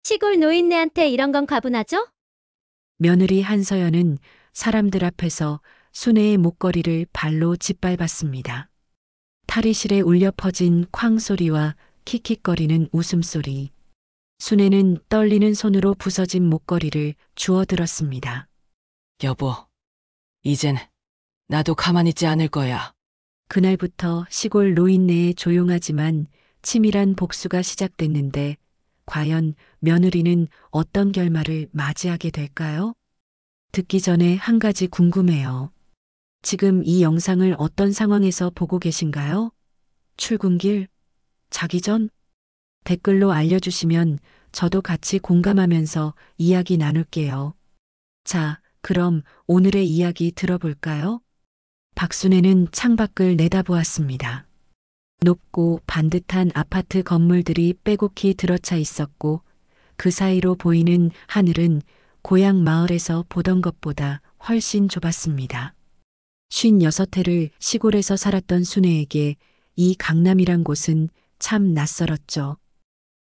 시골 노인네한테 이런 건 과분하죠? 며느리 한서연은 사람들 앞에서 순애의 목걸이를 발로 짓밟았습니다. 탈의실에 울려 퍼진 쾅 소리와 킥킥거리는 웃음소리. 순애는 떨리는 손으로 부서진 목걸이를 주워들었습니다. 여보, 이젠 나도 가만히 있지 않을 거야. 그날부터 시골 노인네의 조용하지만 치밀한 복수가 시작됐는데 과연 며느리는 어떤 결말을 맞이하게 될까요? 듣기 전에 한 가지 궁금해요. 지금 이 영상을 어떤 상황에서 보고 계신가요? 출근길? 자기 전? 댓글로 알려주시면 저도 같이 공감하면서 이야기 나눌게요. 자, 그럼 오늘의 이야기 들어볼까요? 박순애는 창밖을 내다보았습니다. 높고 반듯한 아파트 건물들이 빼곡히 들어차 있었고 그 사이로 보이는 하늘은 고향 마을에서 보던 것보다 훨씬 좁았습니다. 56해를 시골에서 살았던 순애에게 이 강남이란 곳은 참 낯설었죠.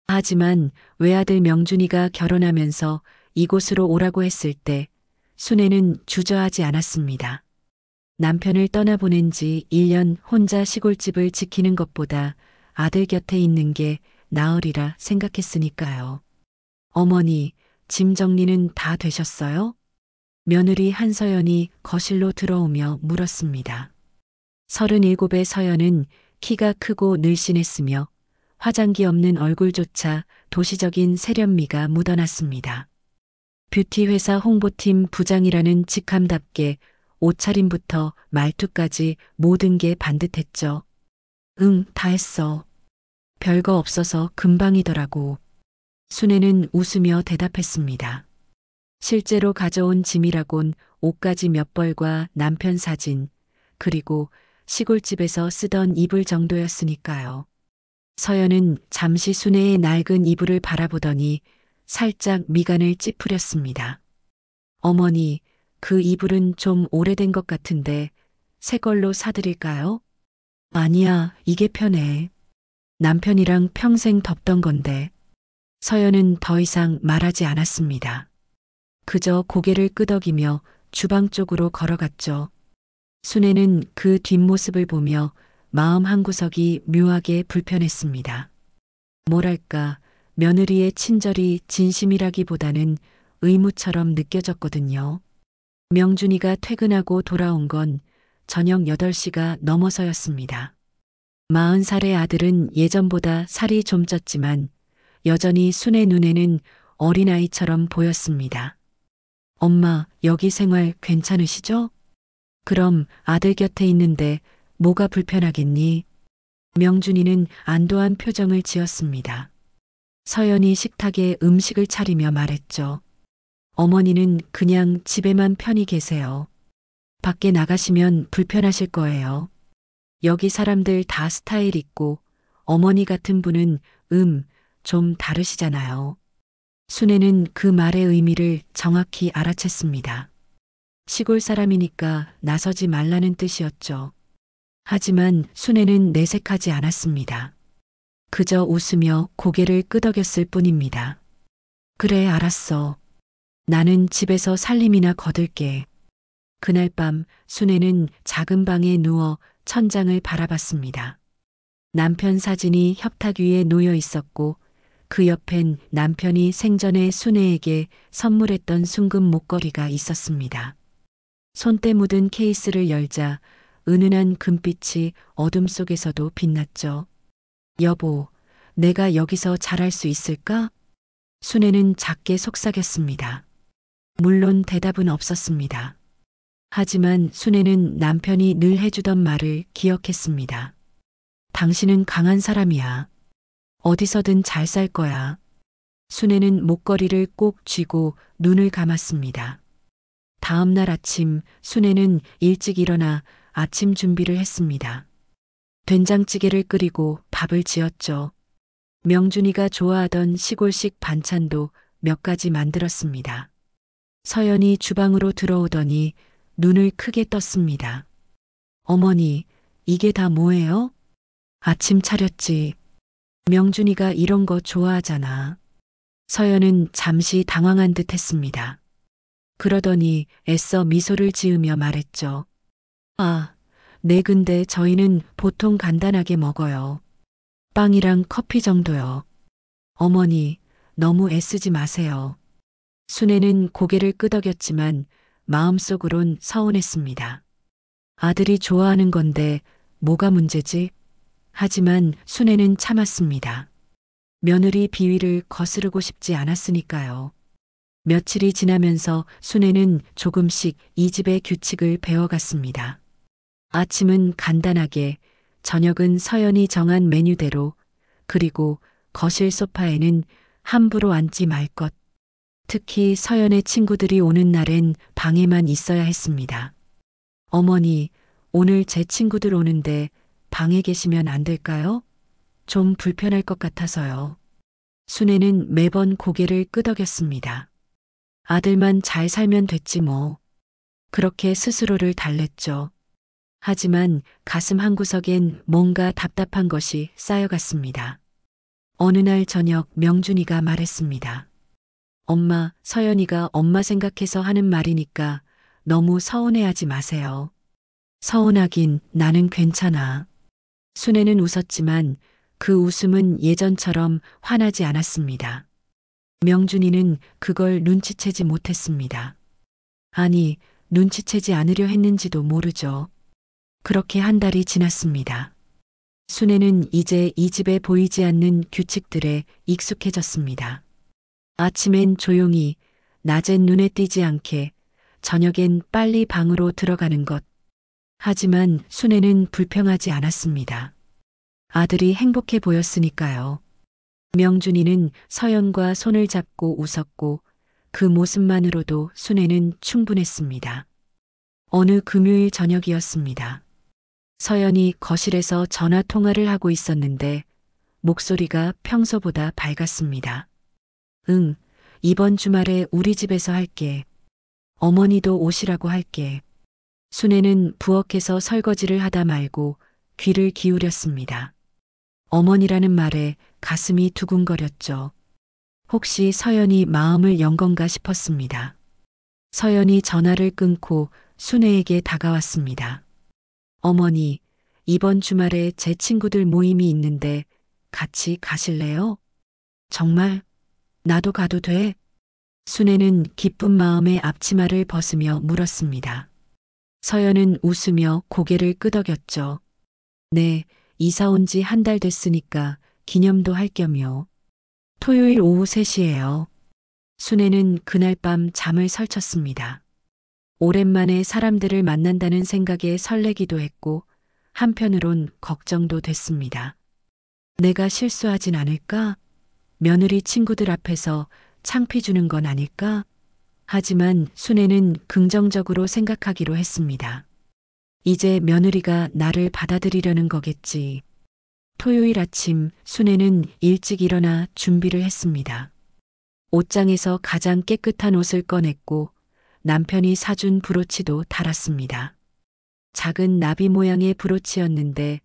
하지만 외아들 명준이가 결혼하면서 이곳으로 오라고 했을 때 순애는 주저하지 않았습니다. 남편을 떠나보낸 지 1년 혼자 시골집을 지키는 것보다 아들 곁에 있는 게 나으리라 생각했으니까요. 어머니, 짐 정리는 다 되셨어요? 며느리 한서연이 거실로 들어오며 물었습니다. 37의 서연은 키가 크고 늘씬했으며 화장기 없는 얼굴조차 도시적인 세련미가 묻어났습니다. 뷰티 회사 홍보팀 부장이라는 직함답게 옷차림부터 말투까지 모든 게 반듯했죠. 응, 다 했어. 별거 없어서 금방이더라고. 순애는 웃으며 대답했습니다. 실제로 가져온 짐이라곤 옷가지 몇 벌과 남편 사진, 그리고 시골집에서 쓰던 이불 정도였으니까요. 서연은 잠시 순애의 낡은 이불을 바라보더니 살짝 미간을 찌푸렸습니다. 어머니, 그 이불은 좀 오래된 것 같은데 새 걸로 사드릴까요? 아니야, 이게 편해. 남편이랑 평생 덮던 건데. 서연은 더 이상 말하지 않았습니다. 그저 고개를 끄덕이며 주방 쪽으로 걸어갔죠. 순애는 그 뒷모습을 보며 마음 한구석이 묘하게 불편했습니다. 뭐랄까, 며느리의 친절이 진심이라기보다는 의무처럼 느껴졌거든요. 명준이가 퇴근하고 돌아온 건 저녁 8시가 넘어서였습니다. 40살의 아들은 예전보다 살이 좀 쪘지만 여전히 순애 눈에는 어린아이처럼 보였습니다. 엄마, 여기 생활 괜찮으시죠? 그럼 아들 곁에 있는데 뭐가 불편하겠니? 명준이는 안도한 표정을 지었습니다. 서연이 식탁에 음식을 차리며 말했죠. 어머니는 그냥 집에만 편히 계세요. 밖에 나가시면 불편하실 거예요. 여기 사람들 다 스타일 있고 어머니 같은 분은 좀 다르시잖아요. 순애는 그 말의 의미를 정확히 알아챘습니다. 시골 사람이니까 나서지 말라는 뜻이었죠. 하지만 순애는 내색하지 않았습니다. 그저 웃으며 고개를 끄덕였을 뿐입니다. 그래, 알았어. 나는 집에서 살림이나 거들게. 그날 밤 순애는 작은 방에 누워 천장을 바라봤습니다. 남편 사진이 협탁 위에 놓여 있었고 그 옆엔 남편이 생전에 순애에게 선물했던 순금 목걸이가 있었습니다. 손때 묻은 케이스를 열자 은은한 금빛이 어둠 속에서도 빛났죠. 여보, 내가 여기서 잘할 수 있을까? 순애는 작게 속삭였습니다. 물론 대답은 없었습니다. 하지만 순애는 남편이 늘 해주던 말을 기억했습니다. 당신은 강한 사람이야. 어디서든 잘 살 거야. 순애는 목걸이를 꼭 쥐고 눈을 감았습니다. 다음 날 아침 순애는 일찍 일어나 아침 준비를 했습니다. 된장찌개를 끓이고 밥을 지었죠. 명준이가 좋아하던 시골식 반찬도 몇 가지 만들었습니다. 서연이 주방으로 들어오더니 눈을 크게 떴습니다. 어머니, 이게 다 뭐예요? 아침 차렸지. 명준이가 이런 거 좋아하잖아. 서연은 잠시 당황한 듯 했습니다. 그러더니 애써 미소를 지으며 말했죠. 아, 네, 근데 저희는 보통 간단하게 먹어요. 빵이랑 커피 정도요. 어머니, 너무 애쓰지 마세요. 순애는 고개를 끄덕였지만 마음속으론 서운했습니다. 아들이 좋아하는 건데 뭐가 문제지? 하지만 순애는 참았습니다. 며느리 비위를 거스르고 싶지 않았으니까요. 며칠이 지나면서 순애는 조금씩 이 집의 규칙을 배워갔습니다. 아침은 간단하게, 저녁은 서연이 정한 메뉴대로, 그리고 거실 소파에는 함부로 앉지 말 것. 특히 서연의 친구들이 오는 날엔 방에만 있어야 했습니다. 어머니, 오늘 제 친구들 오는데 방에 계시면 안 될까요? 좀 불편할 것 같아서요. 순애는 매번 고개를 끄덕였습니다. 아들만 잘 살면 됐지 뭐. 그렇게 스스로를 달랬죠. 하지만 가슴 한구석엔 뭔가 답답한 것이 쌓여갔습니다. 어느 날 저녁 명준이가 말했습니다. 엄마, 서연이가 엄마 생각해서 하는 말이니까 너무 서운해하지 마세요. 서운하긴 나는 괜찮아. 순애는 웃었지만 그 웃음은 예전처럼 환하지 않았습니다. 명준이는 그걸 눈치채지 못했습니다. 아니, 눈치채지 않으려 했는지도 모르죠. 그렇게 한 달이 지났습니다. 순애는 이제 이 집에 보이지 않는 규칙들에 익숙해졌습니다. 아침엔 조용히, 낮엔 눈에 띄지 않게, 저녁엔 빨리 방으로 들어가는 것. 하지만 순애는 불평하지 않았습니다. 아들이 행복해 보였으니까요. 명준이는 서연과 손을 잡고 웃었고 그 모습만으로도 순애는 충분했습니다. 어느 금요일 저녁이었습니다. 서연이 거실에서 전화 통화를 하고 있었는데 목소리가 평소보다 밝았습니다. 응, 이번 주말에 우리 집에서 할게. 어머니도 오시라고 할게. 순애는 부엌에서 설거지를 하다 말고 귀를 기울였습니다. 어머니라는 말에 가슴이 두근거렸죠. 혹시 서연이 마음을 연 건가 싶었습니다. 서연이 전화를 끊고 순애에게 다가왔습니다. 어머니, 이번 주말에 제 친구들 모임이 있는데 같이 가실래요? 정말? 나도 가도 돼? 순애는 기쁜 마음에 앞치마를 벗으며 물었습니다. 서연은 웃으며 고개를 끄덕였죠. 네, 이사 온 지 한 달 됐으니까 기념도 할 겸요. 토요일 오후 3시예요. 순애는 그날 밤 잠을 설쳤습니다. 오랜만에 사람들을 만난다는 생각에 설레기도 했고 한편으론 걱정도 됐습니다. 내가 실수하진 않을까? 며느리 친구들 앞에서 창피 주는 건 아닐까? 하지만 순애는 긍정적으로 생각하기로 했습니다. 이제 며느리가 나를 받아들이려는 거겠지. 토요일 아침 순애는 일찍 일어나 준비를 했습니다. 옷장에서 가장 깨끗한 옷을 꺼냈고 남편이 사준 브로치도 달았습니다. 작은 나비 모양의 브로치였는데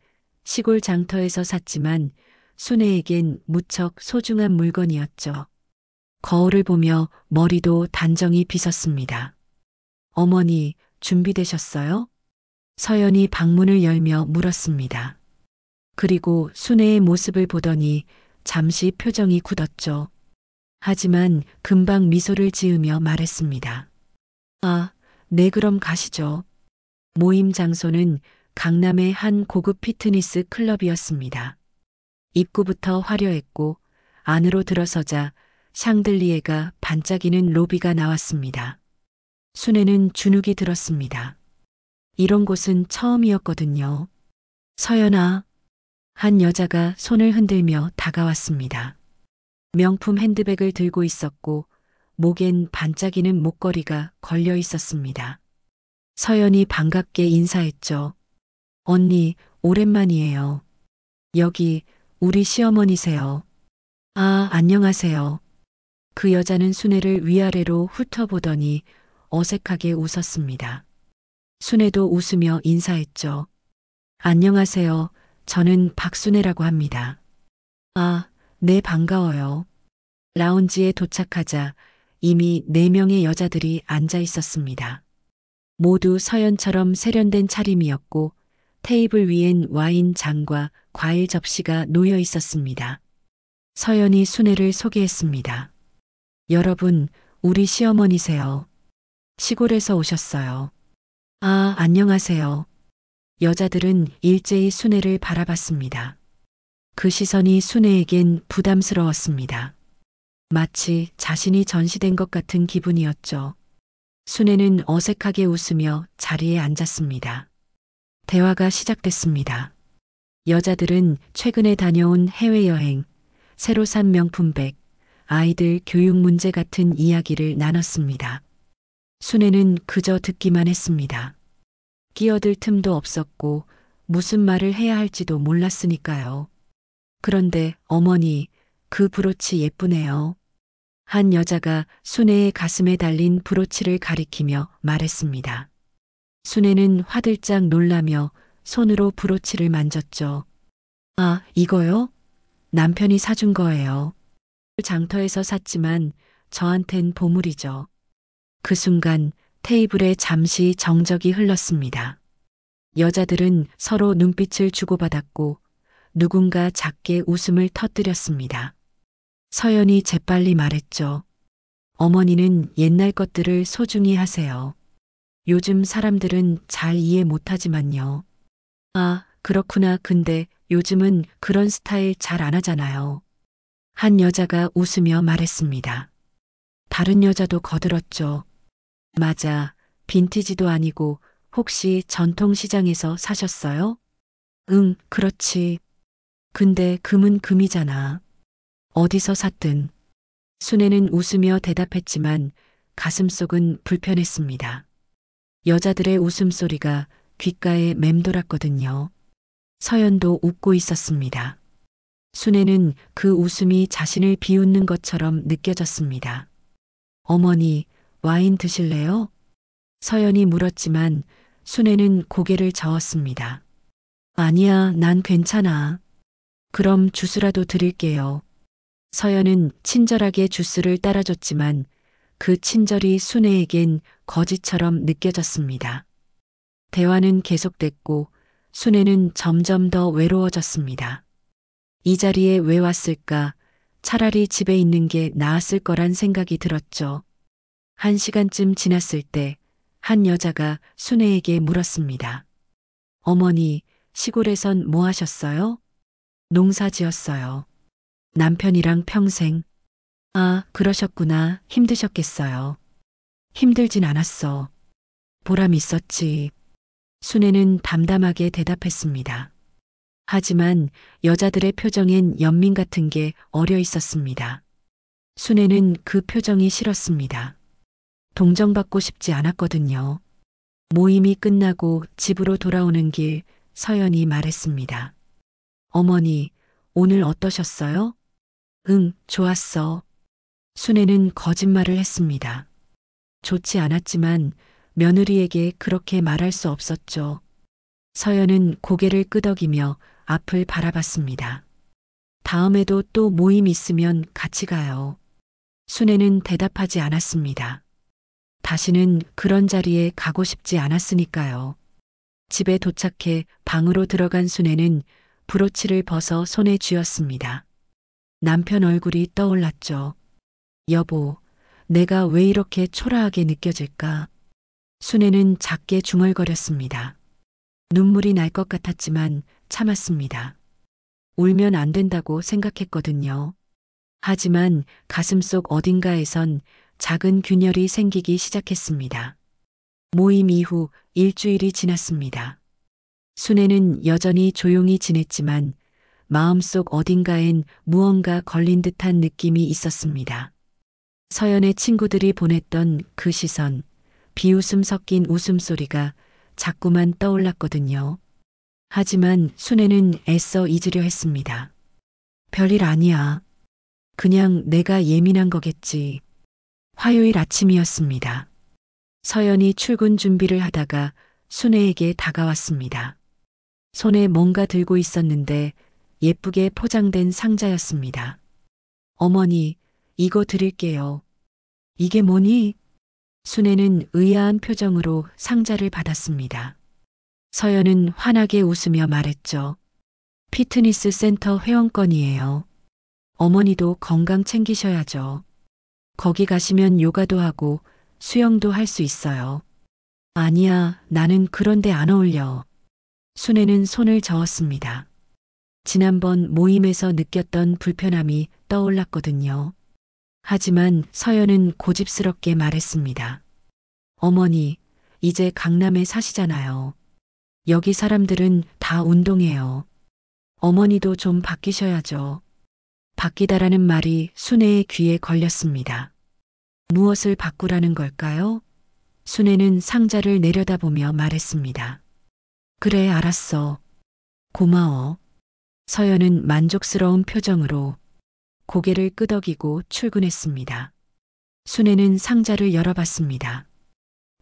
시골 장터에서 샀지만 순애에겐 무척 소중한 물건이었죠. 거울을 보며 머리도 단정히 빗었습니다. 어머니, 준비되셨어요? 서연이 방문을 열며 물었습니다. 그리고 순애의 모습을 보더니 잠시 표정이 굳었죠. 하지만 금방 미소를 지으며 말했습니다. 아, 네, 그럼 가시죠. 모임 장소는 강남의 한 고급 피트니스 클럽이었습니다. 입구부터 화려했고 안으로 들어서자 샹들리에가 반짝이는 로비가 나왔습니다. 순애는 주눅이 들었습니다. 이런 곳은 처음이었거든요. 서연아, 한 여자가 손을 흔들며 다가왔습니다. 명품 핸드백을 들고 있었고 목엔 반짝이는 목걸이가 걸려 있었습니다. 서연이 반갑게 인사했죠. 언니, 오랜만이에요. 여기 우리 시어머니세요. 아, 안녕하세요. 그 여자는 순애를 위아래로 훑어보더니 어색하게 웃었습니다. 순애도 웃으며 인사했죠. 안녕하세요. 저는 박순애라고 합니다. 아, 네, 반가워요. 라운지에 도착하자 이미 4명의 여자들이 앉아 있었습니다. 모두 서연처럼 세련된 차림이었고 테이블 위엔 와인 잔과 과일 접시가 놓여 있었습니다. 서연이 순애를 소개했습니다. 여러분, 우리 시어머니세요. 시골에서 오셨어요. 아, 안녕하세요. 여자들은 일제히 순애를 바라봤습니다. 그 시선이 순애에겐 부담스러웠습니다. 마치 자신이 전시된 것 같은 기분이었죠. 순애는 어색하게 웃으며 자리에 앉았습니다. 대화가 시작됐습니다. 여자들은 최근에 다녀온 해외여행, 새로 산 명품백, 아이들 교육 문제 같은 이야기를 나눴습니다. 순애는 그저 듣기만 했습니다. 끼어들 틈도 없었고 무슨 말을 해야 할지도 몰랐으니까요. 그런데 어머니, 그 브로치 예쁘네요. 한 여자가 순애의 가슴에 달린 브로치를 가리키며 말했습니다. 순애는 화들짝 놀라며 손으로 브로치를 만졌죠. 아, 이거요? 남편이 사준 거예요. 장터에서 샀지만 저한텐 보물이죠. 그 순간 테이블에 잠시 정적이 흘렀습니다. 여자들은 서로 눈빛을 주고받았고 누군가 작게 웃음을 터뜨렸습니다. 서연이 재빨리 말했죠. 어머니는 옛날 것들을 소중히 하세요. 요즘 사람들은 잘 이해 못하지만요. 아, 그렇구나. 근데 요즘은 그런 스타일 잘 안 하잖아요. 한 여자가 웃으며 말했습니다. 다른 여자도 거들었죠. 맞아. 빈티지도 아니고 혹시 전통시장에서 사셨어요? 응, 그렇지. 근데 금은 금이잖아. 어디서 샀든. 순애는 웃으며 대답했지만 가슴속은 불편했습니다. 여자들의 웃음소리가 귓가에 맴돌았거든요. 서연도 웃고 있었습니다. 순애는 그 웃음이 자신을 비웃는 것처럼 느껴졌습니다. 어머니, 와인 드실래요? 서연이 물었지만 순애는 고개를 저었습니다. 아니야, 난 괜찮아. 그럼 주스라도 드릴게요. 서연은 친절하게 주스를 따라줬지만 그 친절이 순애에겐 거짓처럼 느껴졌습니다. 대화는 계속됐고 순애는 점점 더 외로워졌습니다. 이 자리에 왜 왔을까? 차라리 집에 있는 게 나았을 거란 생각이 들었죠. 1시간쯤 지났을 때 한 여자가 순애에게 물었습니다. 어머니, 시골에선 뭐 하셨어요? 농사 지었어요. 남편이랑 평생. 아, 그러셨구나. 힘드셨겠어요. 힘들진 않았어. 보람 있었지. 순애는 담담하게 대답했습니다. 하지만 여자들의 표정엔 연민 같은 게 어려 있었습니다. 순애는 그 표정이 싫었습니다. 동정받고 싶지 않았거든요. 모임이 끝나고 집으로 돌아오는 길 서연이 말했습니다. 어머니, 오늘 어떠셨어요? 응, 좋았어. 순애는 거짓말을 했습니다. 좋지 않았지만 며느리에게 그렇게 말할 수 없었죠. 서연은 고개를 끄덕이며 앞을 바라봤습니다. 다음에도 또 모임 있으면 같이 가요. 순애는 대답하지 않았습니다. 다시는 그런 자리에 가고 싶지 않았으니까요. 집에 도착해 방으로 들어간 순애는 브로치를 벗어 손에 쥐었습니다. 남편 얼굴이 떠올랐죠. 여보, 내가 왜 이렇게 초라하게 느껴질까? 순애는 작게 중얼거렸습니다. 눈물이 날 것 같았지만 참았습니다. 울면 안 된다고 생각했거든요. 하지만 가슴속 어딘가에선 작은 균열이 생기기 시작했습니다. 모임 이후 일주일이 지났습니다. 순애는 여전히 조용히 지냈지만 마음속 어딘가엔 무언가 걸린 듯한 느낌이 있었습니다. 서연의 친구들이 보냈던 그 시선, 비웃음 섞인 웃음소리가 자꾸만 떠올랐거든요. 하지만 순애는 애써 잊으려 했습니다. 별일 아니야. 그냥 내가 예민한 거겠지. 화요일 아침이었습니다. 서연이 출근 준비를 하다가 순애에게 다가왔습니다. 손에 뭔가 들고 있었는데 예쁘게 포장된 상자였습니다. 어머니, 이거 드릴게요. 이게 뭐니? 순애는 의아한 표정으로 상자를 받았습니다. 서연은 환하게 웃으며 말했죠. 피트니스 센터 회원권이에요. 어머니도 건강 챙기셔야죠. 거기 가시면 요가도 하고 수영도 할 수 있어요. 아니야, 나는 그런데 안 어울려. 순애는 손을 저었습니다. 지난번 모임에서 느꼈던 불편함이 떠올랐거든요. 하지만 서연은 고집스럽게 말했습니다. 어머니, 이제 강남에 사시잖아요. 여기 사람들은 다 운동해요. 어머니도 좀 바뀌셔야죠. 바뀌다라는 말이 순애의 귀에 걸렸습니다. 무엇을 바꾸라는 걸까요? 순애는 상자를 내려다보며 말했습니다. 그래, 알았어. 고마워. 서연은 만족스러운 표정으로 고개를 끄덕이고 출근했습니다. 순애는 상자를 열어봤습니다.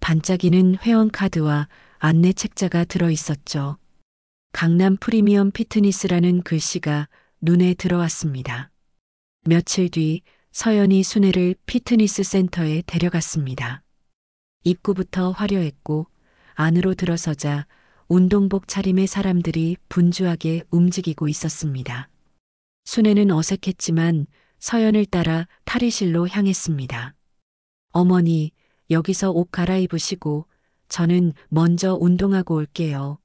반짝이는 회원카드와 안내 책자가 들어 있었죠. 강남 프리미엄 피트니스라는 글씨가 눈에 들어왔습니다. 며칠 뒤 서연이 순애를 피트니스 센터에 데려갔습니다. 입구부터 화려했고 안으로 들어서자 운동복 차림의 사람들이 분주하게 움직이고 있었습니다. 순애는 어색했지만 서연을 따라 탈의실로 향했습니다. 어머니, 여기서 옷 갈아입으시고 저는 먼저 운동하고 올게요.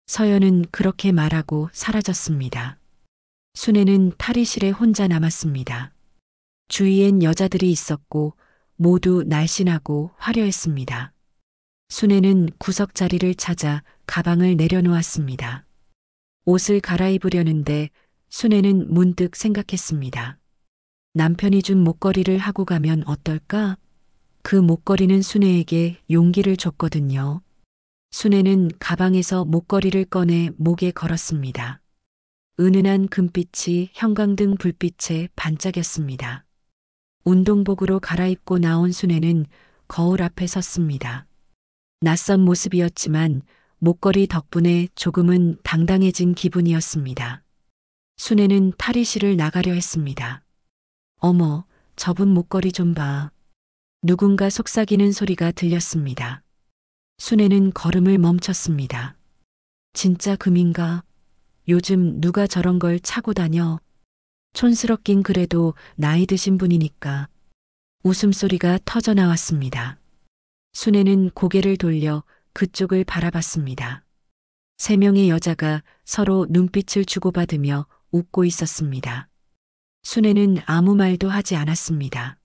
서연은 그렇게 말하고 사라졌습니다. 순애는 탈의실에 혼자 남았습니다. 주위엔 여자들이 있었고 모두 날씬하고 화려했습니다. 순애는 구석 자리를 찾아 가방을 내려놓았습니다. 옷을 갈아입으려는데 순애는 문득 생각했습니다. 남편이 준 목걸이를 하고 가면 어떨까? 그 목걸이는 순애에게 용기를 줬거든요. 순애는 가방에서 목걸이를 꺼내 목에 걸었습니다. 은은한 금빛이 형광등 불빛에 반짝였습니다. 운동복으로 갈아입고 나온 순애는 거울 앞에 섰습니다. 낯선 모습이었지만 목걸이 덕분에 조금은 당당해진 기분이었습니다. 순애는 탈의실을 나가려 했습니다. 어머, 저분 목걸이 좀 봐. 누군가 속삭이는 소리가 들렸습니다. 순애는 걸음을 멈췄습니다. 진짜 금인가? 요즘 누가 저런 걸 차고 다녀? 촌스럽긴 그래도 나이 드신 분이니까. 웃음소리가 터져 나왔습니다. 순애는 고개를 돌려 그쪽을 바라봤습니다. 세 명의 여자가 서로 눈빛을 주고받으며 웃고 있었습니다. 순애는 아무 말도 하지 않았습니다.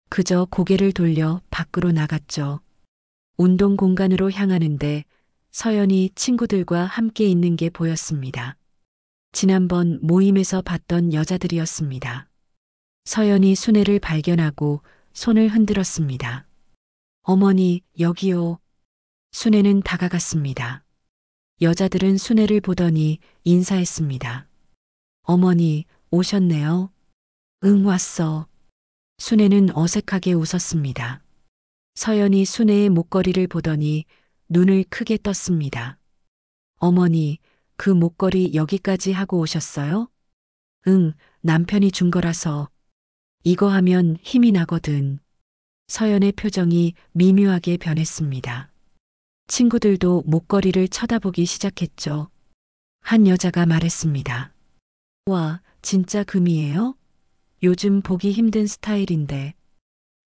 그저 고개를 돌려 밖으로 나갔죠. 운동 공간으로 향하는데 서연이 친구들과 함께 있는 게 보였습니다. 지난번 모임에서 봤던 여자들이었습니다. 서연이 순애를 발견하고 손을 흔들었습니다. 어머니, 여기요. 순애는 다가갔습니다. 여자들은 순애를 보더니 인사했습니다. 어머니, 오셨네요. 응, 왔어. 순애는 어색하게 웃었습니다. 서연이 순애의 목걸이를 보더니 눈을 크게 떴습니다. 어머니, 그 목걸이 여기까지 하고 오셨어요? 응, 남편이 준 거라서. 이거 하면 힘이 나거든. 서연의 표정이 미묘하게 변했습니다. 친구들도 목걸이를 쳐다보기 시작했죠. 한 여자가 말했습니다. 와, 진짜 금이에요? 요즘 보기 힘든 스타일인데.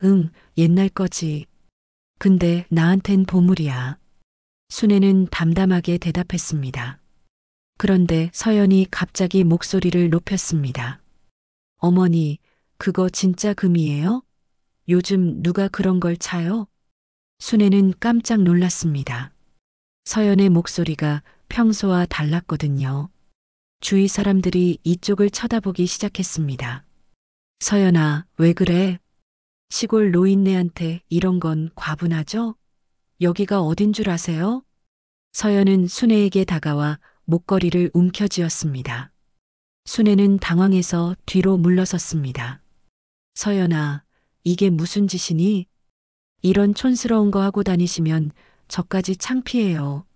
응, 옛날 거지. 근데 나한텐 보물이야. 순애는 담담하게 대답했습니다. 그런데 서연이 갑자기 목소리를 높였습니다. 어머니, 그거 진짜 금이에요? 요즘 누가 그런 걸 차요? 순애는 깜짝 놀랐습니다. 서연의 목소리가 평소와 달랐거든요. 주위 사람들이 이쪽을 쳐다보기 시작했습니다. 서연아, 왜 그래? 시골 노인네한테 이런 건 과분하죠? 여기가 어딘 줄 아세요? 서연은 순애에게 다가와 목걸이를 움켜쥐었습니다. 순애는 당황해서 뒤로 물러섰습니다. 서연아, 이게 무슨 짓이니? 이런 촌스러운 거 하고 다니시면 저까지 창피해요.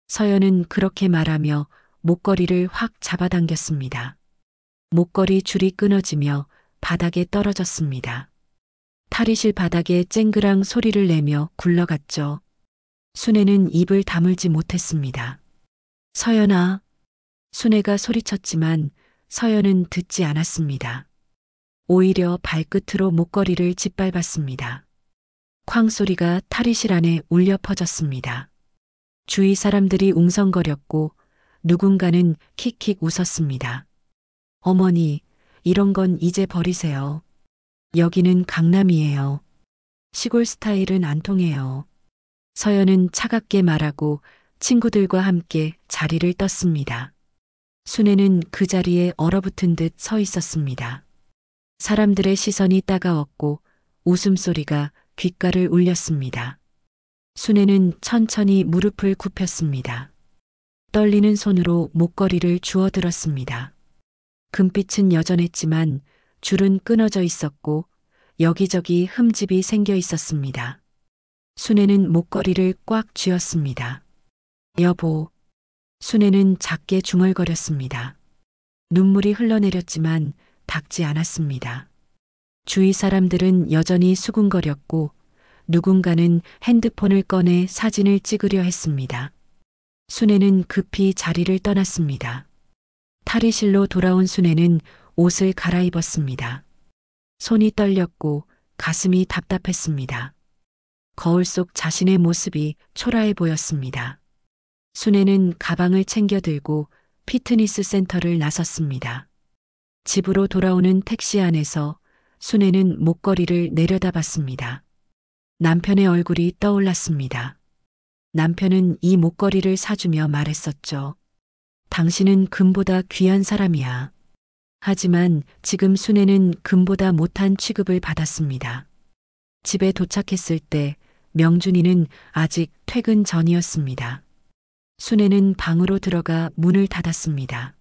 서연은 그렇게 말하며 목걸이를 확 잡아당겼습니다. 목걸이 줄이 끊어지며 바닥에 떨어졌습니다. 탈의실 바닥에 쨍그랑 소리를 내며 굴러갔죠. 순애는 입을 다물지 못했습니다. 서연아. 순애가 소리쳤지만 서연은 듣지 않았습니다. 오히려 발끝으로 목걸이를 짓밟았습니다. 쾅 소리가 탈의실 안에 울려 퍼졌습니다. 주위 사람들이 웅성거렸고 누군가는 킥킥 웃었습니다. 어머니, 이런 건 이제 버리세요. 여기는 강남이에요. 시골 스타일은 안 통해요. 서연은 차갑게 말하고 친구들과 함께 자리를 떴습니다. 순애는 그 자리에 얼어붙은 듯 서 있었습니다. 사람들의 시선이 따가웠고 웃음소리가 귓가를 울렸습니다. 순애는 천천히 무릎을 굽혔습니다. 떨리는 손으로 목걸이를 주워들었습니다. 금빛은 여전했지만 줄은 끊어져 있었고 여기저기 흠집이 생겨 있었습니다. 순애는 목걸이를 꽉 쥐었습니다. 여보. 순애는 작게 중얼거렸습니다. 눈물이 흘러내렸지만 닿지 않았습니다. 주위 사람들은 여전히 수군거렸고 누군가는 핸드폰을 꺼내 사진을 찍으려 했습니다. 순애는 급히 자리를 떠났습니다. 탈의실로 돌아온 순애는 옷을 갈아입었습니다. 손이 떨렸고 가슴이 답답했습니다. 거울 속 자신의 모습이 초라해 보였습니다. 순애는 가방을 챙겨 들고 피트니스 센터를 나섰습니다. 집으로 돌아오는 택시 안에서 순애는 목걸이를 내려다봤습니다. 남편의 얼굴이 떠올랐습니다. 남편은 이 목걸이를 사주며 말했었죠. 당신은 금보다 귀한 사람이야. 하지만 지금 순애는 금보다 못한 취급을 받았습니다. 집에 도착했을 때 명준이는 아직 퇴근 전이었습니다. 순애는 방으로 들어가 문을 닫았습니다.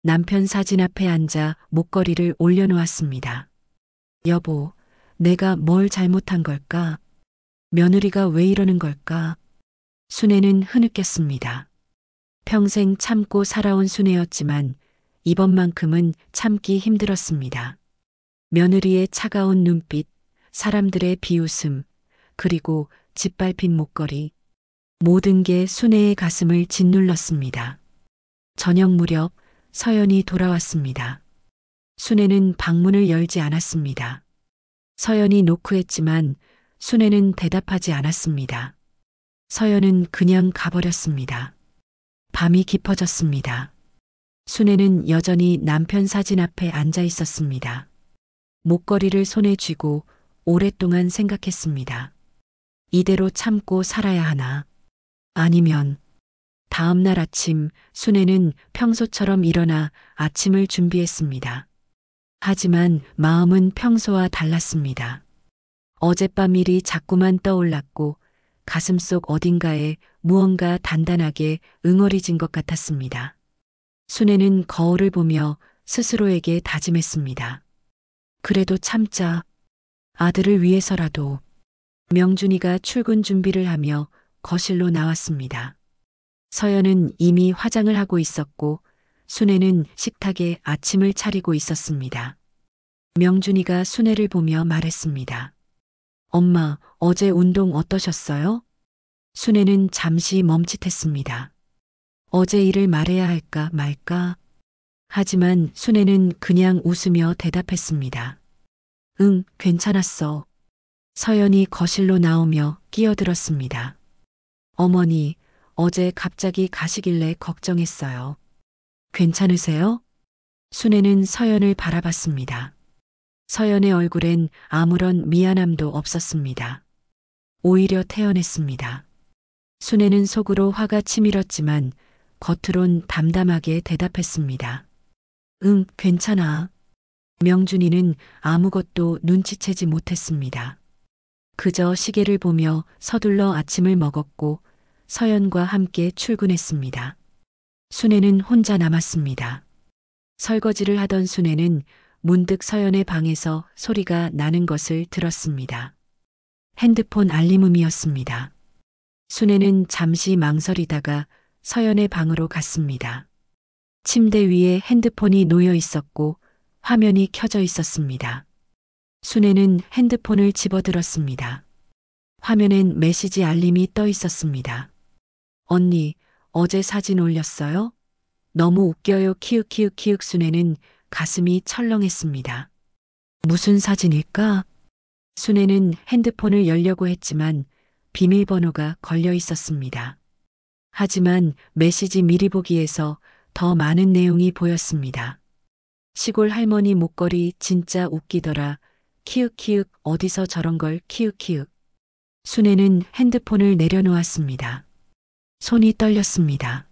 남편 사진 앞에 앉아 목걸이를 올려놓았습니다. 여보, 내가 뭘 잘못한 걸까? 며느리가 왜 이러는 걸까? 순애는 흐느꼈습니다. 평생 참고 살아온 순애였지만 이번만큼은 참기 힘들었습니다. 며느리의 차가운 눈빛, 사람들의 비웃음, 그리고 짓밟힌 목걸이. 모든 게 순애의 가슴을 짓눌렀습니다. 저녁 무렵 서연이 돌아왔습니다. 순애는 방문을 열지 않았습니다. 서연이 노크했지만 순애는 대답하지 않았습니다. 서연은 그냥 가버렸습니다. 밤이 깊어졌습니다. 순애는 여전히 남편 사진 앞에 앉아 있었습니다. 목걸이를 손에 쥐고 오랫동안 생각했습니다. 이대로 참고 살아야 하나? 아니면 다음 날 아침 순애는 평소처럼 일어나 아침을 준비했습니다. 하지만 마음은 평소와 달랐습니다. 어젯밤 일이 자꾸만 떠올랐고 가슴속 어딘가에 무언가 단단하게 응어리진 것 같았습니다. 순애는 거울을 보며 스스로에게 다짐했습니다. 그래도 참자. 아들을 위해서라도. 명준이가 출근 준비를 하며 거실로 나왔습니다. 서연은 이미 화장을 하고 있었고 순애는 식탁에 아침을 차리고 있었습니다. 명준이가 순애를 보며 말했습니다. 엄마, 어제 운동 어떠셨어요? 순애는 잠시 멈칫했습니다. 어제 일을 말해야 할까 말까? 하지만 순애는 그냥 웃으며 대답했습니다. 응, 괜찮았어. 서연이 거실로 나오며 끼어들었습니다. 어머니, 어제 갑자기 가시길래 걱정했어요. 괜찮으세요? 순애는 서연을 바라봤습니다. 서연의 얼굴엔 아무런 미안함도 없었습니다. 오히려 태연했습니다. 순애는 속으로 화가 치밀었지만 겉으론 담담하게 대답했습니다. 응, 괜찮아. 명준이는 아무것도 눈치채지 못했습니다. 그저 시계를 보며 서둘러 아침을 먹었고 서연과 함께 출근했습니다. 순애는 혼자 남았습니다. 설거지를 하던 순애는 문득 서연의 방에서 소리가 나는 것을 들었습니다. 핸드폰 알림음이었습니다. 순애는 잠시 망설이다가 서연의 방으로 갔습니다. 침대 위에 핸드폰이 놓여 있었고 화면이 켜져 있었습니다. 순애는 핸드폰을 집어들었습니다. 화면엔 메시지 알림이 떠 있었습니다. 언니, 어제 사진 올렸어요? 너무 웃겨요. 키읔키읔키읔. 순애는 가슴이 철렁했습니다. 무슨 사진일까? 순애는 핸드폰을 열려고 했지만 비밀번호가 걸려 있었습니다. 하지만 메시지 미리 보기에서 더 많은 내용이 보였습니다. 시골 할머니 목걸이 진짜 웃기더라. 키읔키읔. 어디서 저런 걸 키읔키읔. 순애는 핸드폰을 내려놓았습니다. 손이 떨렸습니다.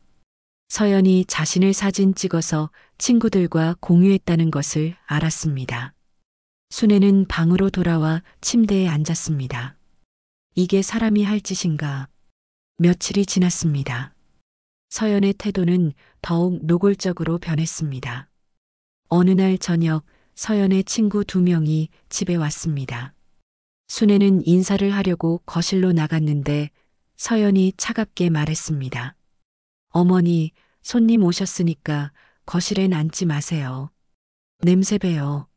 서연이 자신을 사진 찍어서 친구들과 공유했다는 것을 알았습니다. 순애는 방으로 돌아와 침대에 앉았습니다. 이게 사람이 할 짓인가? 며칠이 지났습니다. 서연의 태도는 더욱 노골적으로 변했습니다. 어느 날 저녁 서연의 친구 2명이 집에 왔습니다. 순애는 인사를 하려고 거실로 나갔는데 서연이 차갑게 말했습니다. 어머니, 손님 오셨으니까 거실엔 앉지 마세요. 냄새 배요.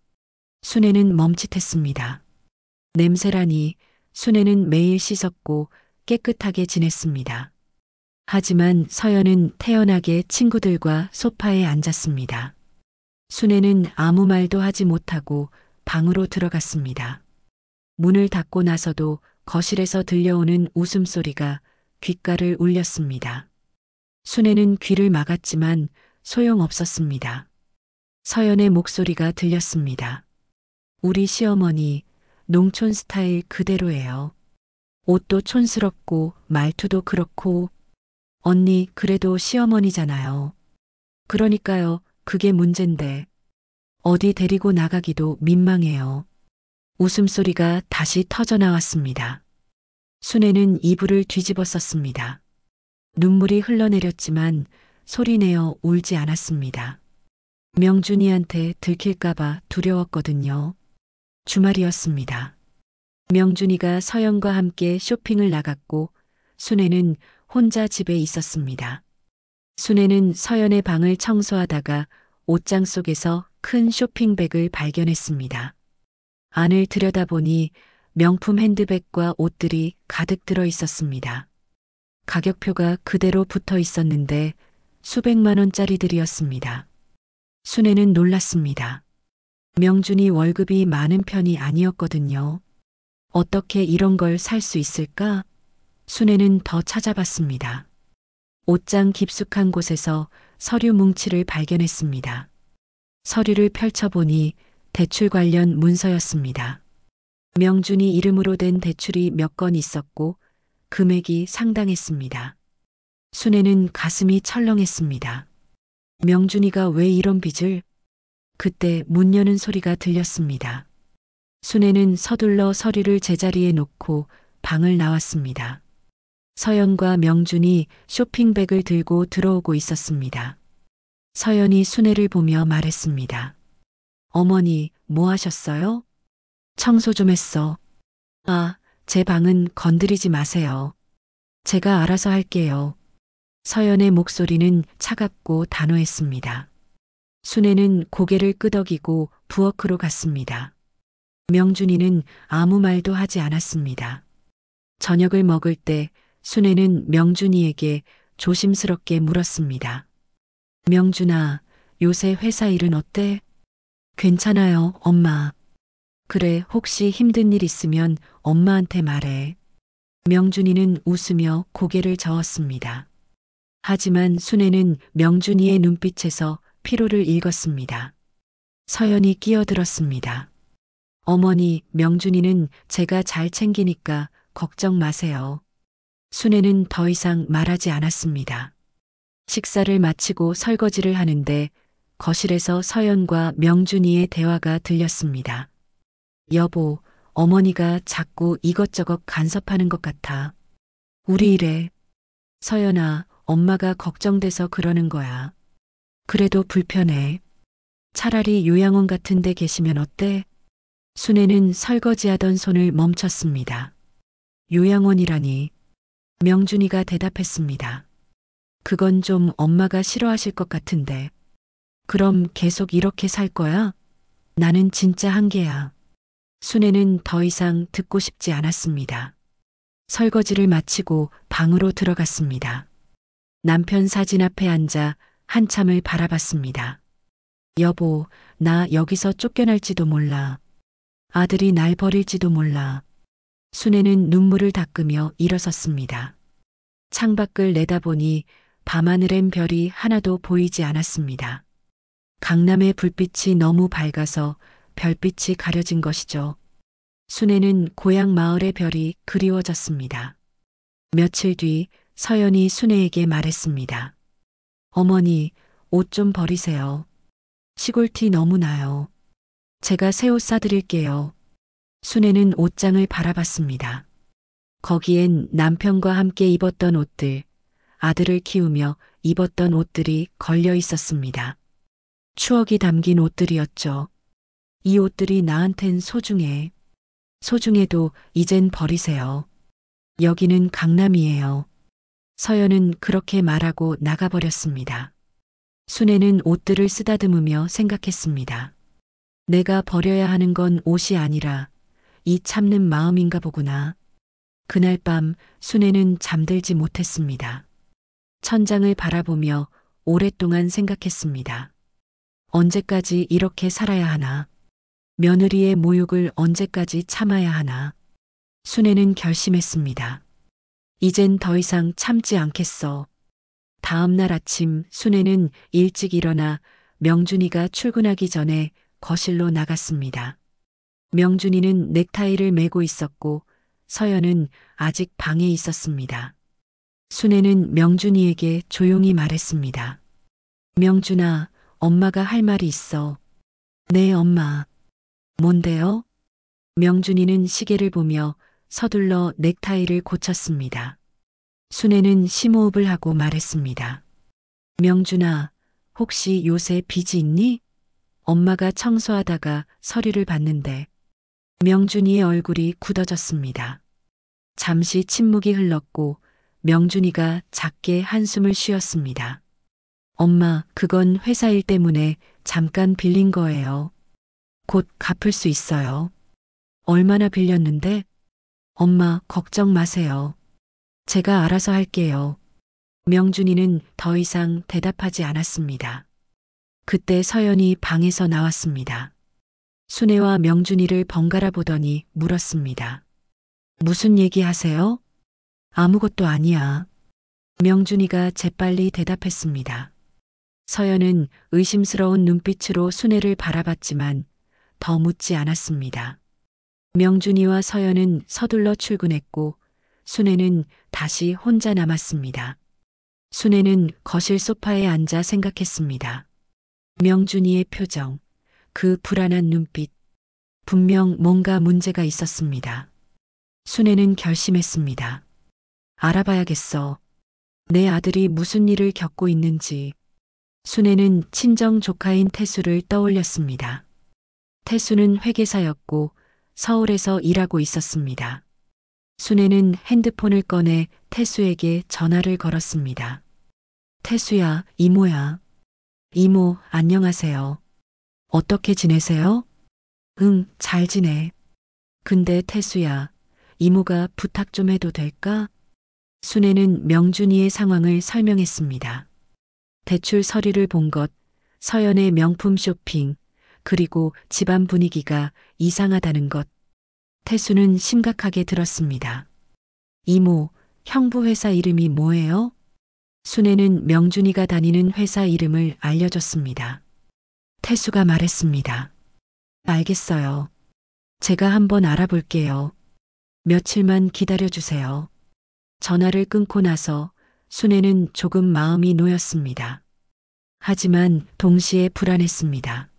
순애는 멈칫했습니다. 냄새라니. 순애는 매일 씻었고 깨끗하게 지냈습니다. 하지만 서연은 태연하게 친구들과 소파에 앉았습니다. 순애는 아무 말도 하지 못하고 방으로 들어갔습니다. 문을 닫고 나서도 거실에서 들려오는 웃음소리가 귓가를 울렸습니다. 순애는 귀를 막았지만 소용없었습니다. 서연의 목소리가 들렸습니다. 우리 시어머니, 농촌 스타일 그대로예요. 옷도 촌스럽고 말투도 그렇고. 언니, 그래도 시어머니잖아요. 그러니까요, 그게 문젠데. 어디 데리고 나가기도 민망해요. 웃음소리가 다시 터져나왔습니다. 순애는 이불을 뒤집어 썼습니다. 눈물이 흘러내렸지만 소리내어 울지 않았습니다. 명준이한테 들킬까봐 두려웠거든요. 주말이었습니다. 명준이가 서연과 함께 쇼핑을 나갔고 순애는 혼자 집에 있었습니다. 순애는 서연의 방을 청소하다가 옷장 속에서 큰 쇼핑백을 발견했습니다. 안을 들여다보니 명품 핸드백과 옷들이 가득 들어 있었습니다. 가격표가 그대로 붙어 있었는데 수백만 원짜리들이었습니다. 순애는 놀랐습니다. 명준이 월급이 많은 편이 아니었거든요. 어떻게 이런 걸 살 수 있을까? 순애는 더 찾아봤습니다. 옷장 깊숙한 곳에서 서류 뭉치를 발견했습니다. 서류를 펼쳐보니 대출 관련 문서였습니다. 명준이 이름으로 된 대출이 몇 건 있었고 금액이 상당했습니다. 순애는 가슴이 철렁했습니다. 명준이가 왜 이런 빚을? 그때 문 여는 소리가 들렸습니다. 순애는 서둘러 서류를 제자리에 놓고 방을 나왔습니다. 서연과 명준이 쇼핑백을 들고 들어오고 있었습니다. 서연이 순애를 보며 말했습니다. 어머니, 뭐 하셨어요? 청소 좀 했어. 아, 제 방은 건드리지 마세요. 제가 알아서 할게요. 서연의 목소리는 차갑고 단호했습니다. 순애는 고개를 끄덕이고 부엌으로 갔습니다. 명준이는 아무 말도 하지 않았습니다. 저녁을 먹을 때 순애는 명준이에게 조심스럽게 물었습니다. 명준아, 요새 회사 일은 어때? 괜찮아요, 엄마. 그래, 혹시 힘든 일 있으면 엄마한테 말해. 명준이는 웃으며 고개를 저었습니다. 하지만 순애는 명준이의 눈빛에서 피로를 읽었습니다. 서연이 끼어들었습니다. 어머니, 명준이는 제가 잘 챙기니까 걱정 마세요. 순애는 더 이상 말하지 않았습니다. 식사를 마치고 설거지를 하는데 거실에서 서연과 명준이의 대화가 들렸습니다. 여보, 어머니가 자꾸 이것저것 간섭하는 것 같아. 우리 일에. 서연아, 엄마가 걱정돼서 그러는 거야. 그래도 불편해. 차라리 요양원 같은 데 계시면 어때? 순애는 설거지하던 손을 멈췄습니다. 요양원이라니. 명준이가 대답했습니다. 그건 좀 엄마가 싫어하실 것 같은데. 그럼 계속 이렇게 살 거야? 나는 진짜 한계야. 순애는 더 이상 듣고 싶지 않았습니다. 설거지를 마치고 방으로 들어갔습니다. 남편 사진 앞에 앉아 한참을 바라봤습니다. 여보, 나 여기서 쫓겨날지도 몰라. 아들이 날 버릴지도 몰라. 순애는 눈물을 닦으며 일어섰습니다. 창밖을 내다보니 밤하늘엔 별이 하나도 보이지 않았습니다. 강남의 불빛이 너무 밝아서 별빛이 가려진 것이죠. 순애는 고향 마을의 별이 그리워졌습니다. 며칠 뒤 서연이 순애에게 말했습니다. 어머니, 옷 좀 버리세요. 시골티 너무 나요. 제가 새 옷 사드릴게요. 순애는 옷장을 바라봤습니다. 거기엔 남편과 함께 입었던 옷들, 아들을 키우며 입었던 옷들이 걸려 있었습니다. 추억이 담긴 옷들이었죠. 이 옷들이 나한텐 소중해. 소중해도 이젠 버리세요. 여기는 강남이에요. 서연은 그렇게 말하고 나가버렸습니다. 순애는 옷들을 쓰다듬으며 생각했습니다. 내가 버려야 하는 건 옷이 아니라 이 참는 마음인가 보구나. 그날 밤 순애는 잠들지 못했습니다. 천장을 바라보며 오랫동안 생각했습니다. 언제까지 이렇게 살아야 하나? 며느리의 모욕을 언제까지 참아야 하나? 순애는 결심했습니다. 이젠 더 이상 참지 않겠어. 다음 날 아침 순애는 일찍 일어나 명준이가 출근하기 전에 거실로 나갔습니다. 명준이는 넥타이를 매고 있었고 서연은 아직 방에 있었습니다. 순애는 명준이에게 조용히 말했습니다. 명준아, 엄마가 할 말이 있어. 네, 엄마. 뭔데요? 명준이는 시계를 보며 서둘러 넥타이를 고쳤습니다. 순애는 심호흡을 하고 말했습니다. 명준아, 혹시 요새 빚이 있니? 엄마가 청소하다가 서류를 봤는데. 명준이의 얼굴이 굳어졌습니다. 잠시 침묵이 흘렀고 명준이가 작게 한숨을 쉬었습니다. 엄마, 그건 회사 일 때문에 잠깐 빌린 거예요. 곧 갚을 수 있어요. 얼마나 빌렸는데? 엄마, 걱정 마세요. 제가 알아서 할게요. 명준이는 더 이상 대답하지 않았습니다. 그때 서연이 방에서 나왔습니다. 순애와 명준이를 번갈아 보더니 물었습니다. 무슨 얘기 하세요? 아무것도 아니야. 명준이가 재빨리 대답했습니다. 서연은 의심스러운 눈빛으로 순애를 바라봤지만 더 묻지 않았습니다. 명준이와 서연은 서둘러 출근했고 순애는 다시 혼자 남았습니다. 순애는 거실 소파에 앉아 생각했습니다. 명준이의 표정, 그 불안한 눈빛, 분명 뭔가 문제가 있었습니다. 순애는 결심했습니다. 알아봐야겠어. 내 아들이 무슨 일을 겪고 있는지. 순애는 친정 조카인 태수를 떠올렸습니다. 태수는 회계사였고 서울에서 일하고 있었습니다. 순애는 핸드폰을 꺼내 태수에게 전화를 걸었습니다. 태수야, 이모야. 이모, 안녕하세요. 어떻게 지내세요? 응, 잘 지내. 근데 태수야, 이모가 부탁 좀 해도 될까? 순애는 명준이의 상황을 설명했습니다. 대출 서류를 본 것, 서연의 명품 쇼핑, 그리고 집안 분위기가 이상하다는 것. 태수는 심각하게 들었습니다. 이모, 형부 회사 이름이 뭐예요? 순애는 명준이가 다니는 회사 이름을 알려줬습니다. 태수가 말했습니다. 알겠어요. 제가 한번 알아볼게요. 며칠만 기다려주세요. 전화를 끊고 나서 순애는 조금 마음이 놓였습니다. 하지만 동시에 불안했습니다.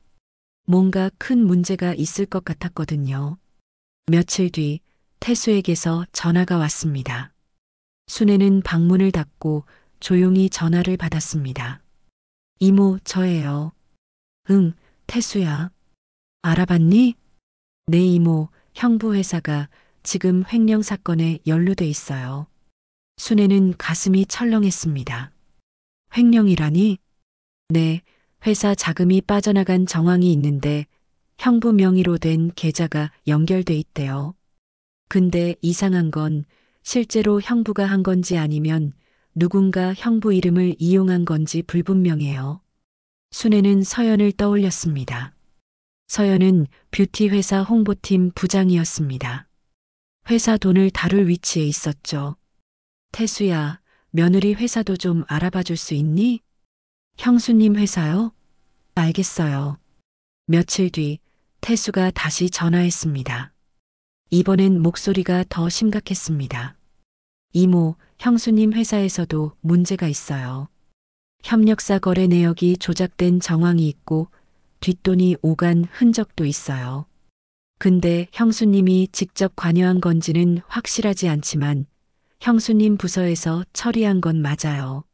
뭔가 큰 문제가 있을 것 같았거든요. 며칠 뒤 태수에게서 전화가 왔습니다. 순애는 방문을 닫고 조용히 전화를 받았습니다. 이모, 저예요. 응, 태수야. 알아봤니? 네, 이모, 형부 회사가 지금 횡령 사건에 연루돼 있어요. 순애는 가슴이 철렁했습니다. 횡령이라니? 네, 회사 자금이 빠져나간 정황이 있는데 형부 명의로 된 계좌가 연결돼 있대요. 근데 이상한 건 실제로 형부가 한 건지 아니면 누군가 형부 이름을 이용한 건지 불분명해요. 순애는 서연을 떠올렸습니다. 서연은 뷰티 회사 홍보팀 부장이었습니다. 회사 돈을 다룰 위치에 있었죠. 태수야, 며느리 회사도 좀 알아봐 줄 수 있니? 형수님 회사요? 알겠어요. 며칠 뒤 태수가 다시 전화했습니다. 이번엔 목소리가 더 심각했습니다. 이모, 형수님 회사에서도 문제가 있어요. 협력사 거래 내역이 조작된 정황이 있고 뒷돈이 오간 흔적도 있어요. 근데 형수님이 직접 관여한 건지는 확실하지 않지만 형수님 부서에서 처리한 건 맞아요.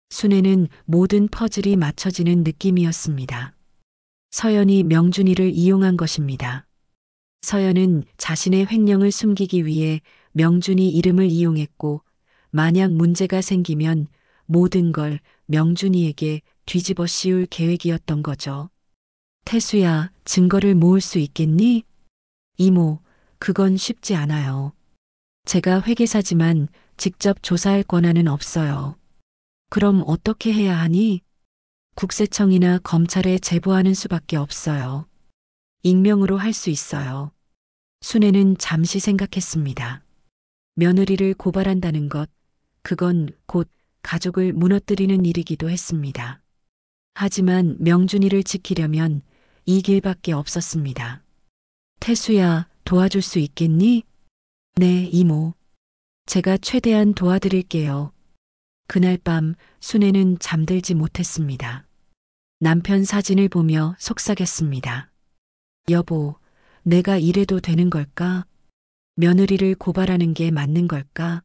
순애는 모든 퍼즐이 맞춰지는 느낌이었습니다. 서연이 명준이를 이용한 것입니다. 서연은 자신의 횡령을 숨기기 위해 명준이 이름을 이용했고 만약 문제가 생기면 모든 걸 명준이에게 뒤집어 씌울 계획이었던 거죠. 태수야, 증거를 모을 수 있겠니? 이모, 그건 쉽지 않아요. 제가 회계사지만 직접 조사할 권한은 없어요. 그럼 어떻게 해야 하니? 국세청이나 검찰에 제보하는 수밖에 없어요. 익명으로 할 수 있어요. 순애는 잠시 생각했습니다. 며느리를 고발한다는 것, 그건 곧 가족을 무너뜨리는 일이기도 했습니다. 하지만 명준이를 지키려면 이 길밖에 없었습니다. 태수야, 도와줄 수 있겠니? 네, 이모. 제가 최대한 도와드릴게요. 그날 밤 순애는 잠들지 못했습니다. 남편 사진을 보며 속삭였습니다. 여보, 내가 이래도 되는 걸까? 며느리를 고발하는 게 맞는 걸까?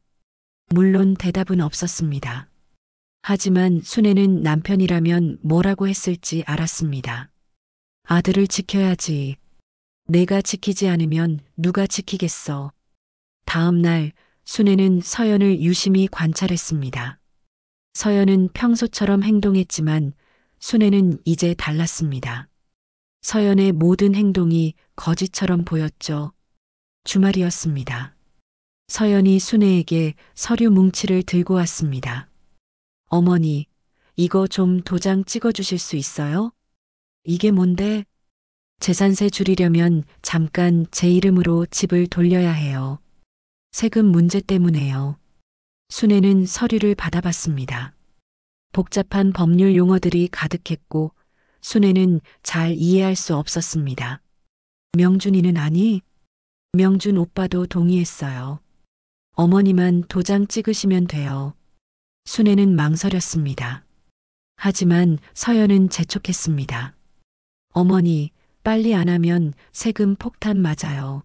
물론 대답은 없었습니다. 하지만 순애는 남편이라면 뭐라고 했을지 알았습니다. 아들을 지켜야지. 내가 지키지 않으면 누가 지키겠어. 다음 날 순애는 서연을 유심히 관찰했습니다. 서연은 평소처럼 행동했지만 순애는 이제 달랐습니다. 서연의 모든 행동이 거짓처럼 보였죠. 주말이었습니다. 서연이 순애에게 서류 뭉치를 들고 왔습니다. 어머니, 이거 좀 도장 찍어주실 수 있어요? 이게 뭔데? 재산세 줄이려면 잠깐 제 이름으로 집을 돌려야 해요. 세금 문제 때문에요. 순애는 서류를 받아봤습니다. 복잡한 법률 용어들이 가득했고 순애는 잘 이해할 수 없었습니다. 명준이는 아니? 명준 오빠도 동의했어요. 어머니만 도장 찍으시면 돼요. 순애는 망설였습니다. 하지만 서연은 재촉했습니다. 어머니, 빨리 안 하면 세금 폭탄 맞아요.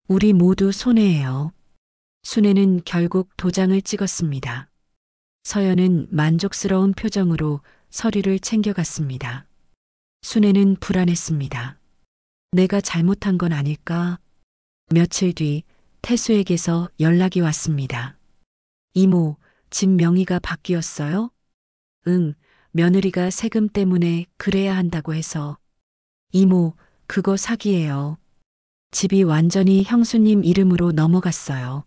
우리 모두 손해예요. 순애는 결국 도장을 찍었습니다. 서연은 만족스러운 표정으로 서류를 챙겨갔습니다. 순애는 불안했습니다. 내가 잘못한 건 아닐까? 며칠 뒤 태수에게서 연락이 왔습니다. 이모, 집 명의가 바뀌었어요? 응, 며느리가 세금 때문에 그래야 한다고 해서. 이모, 그거 사기예요. 집이 완전히 형수님 이름으로 넘어갔어요.